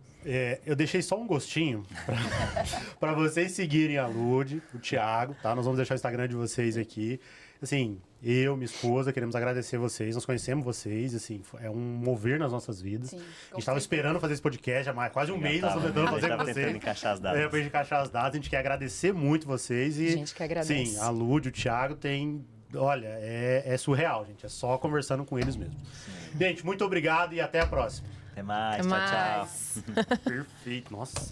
Eu deixei só um gostinho para vocês seguirem a Lud, o Thiago, tá? Nós vamos deixar o Instagram de vocês aqui. Assim, eu, minha esposa, queremos agradecer vocês. Nós conhecemos vocês, assim, é um mover nas nossas vidas. Sim, A gente estava esperando fazer esse podcast há quase um mês, nós estamos tentando fazer com vocês. tentando encaixar as datas. Pra gente encaixar as datas, a gente quer agradecer muito vocês. E, A gente que agradece. Sim, a Lud, o Thiago tem... Olha, é surreal, gente. É só conversando com eles mesmo. Gente, muito obrigado e até a próxima. Até mais, Até tchau, tchau. mais. Perfeito. Nossa.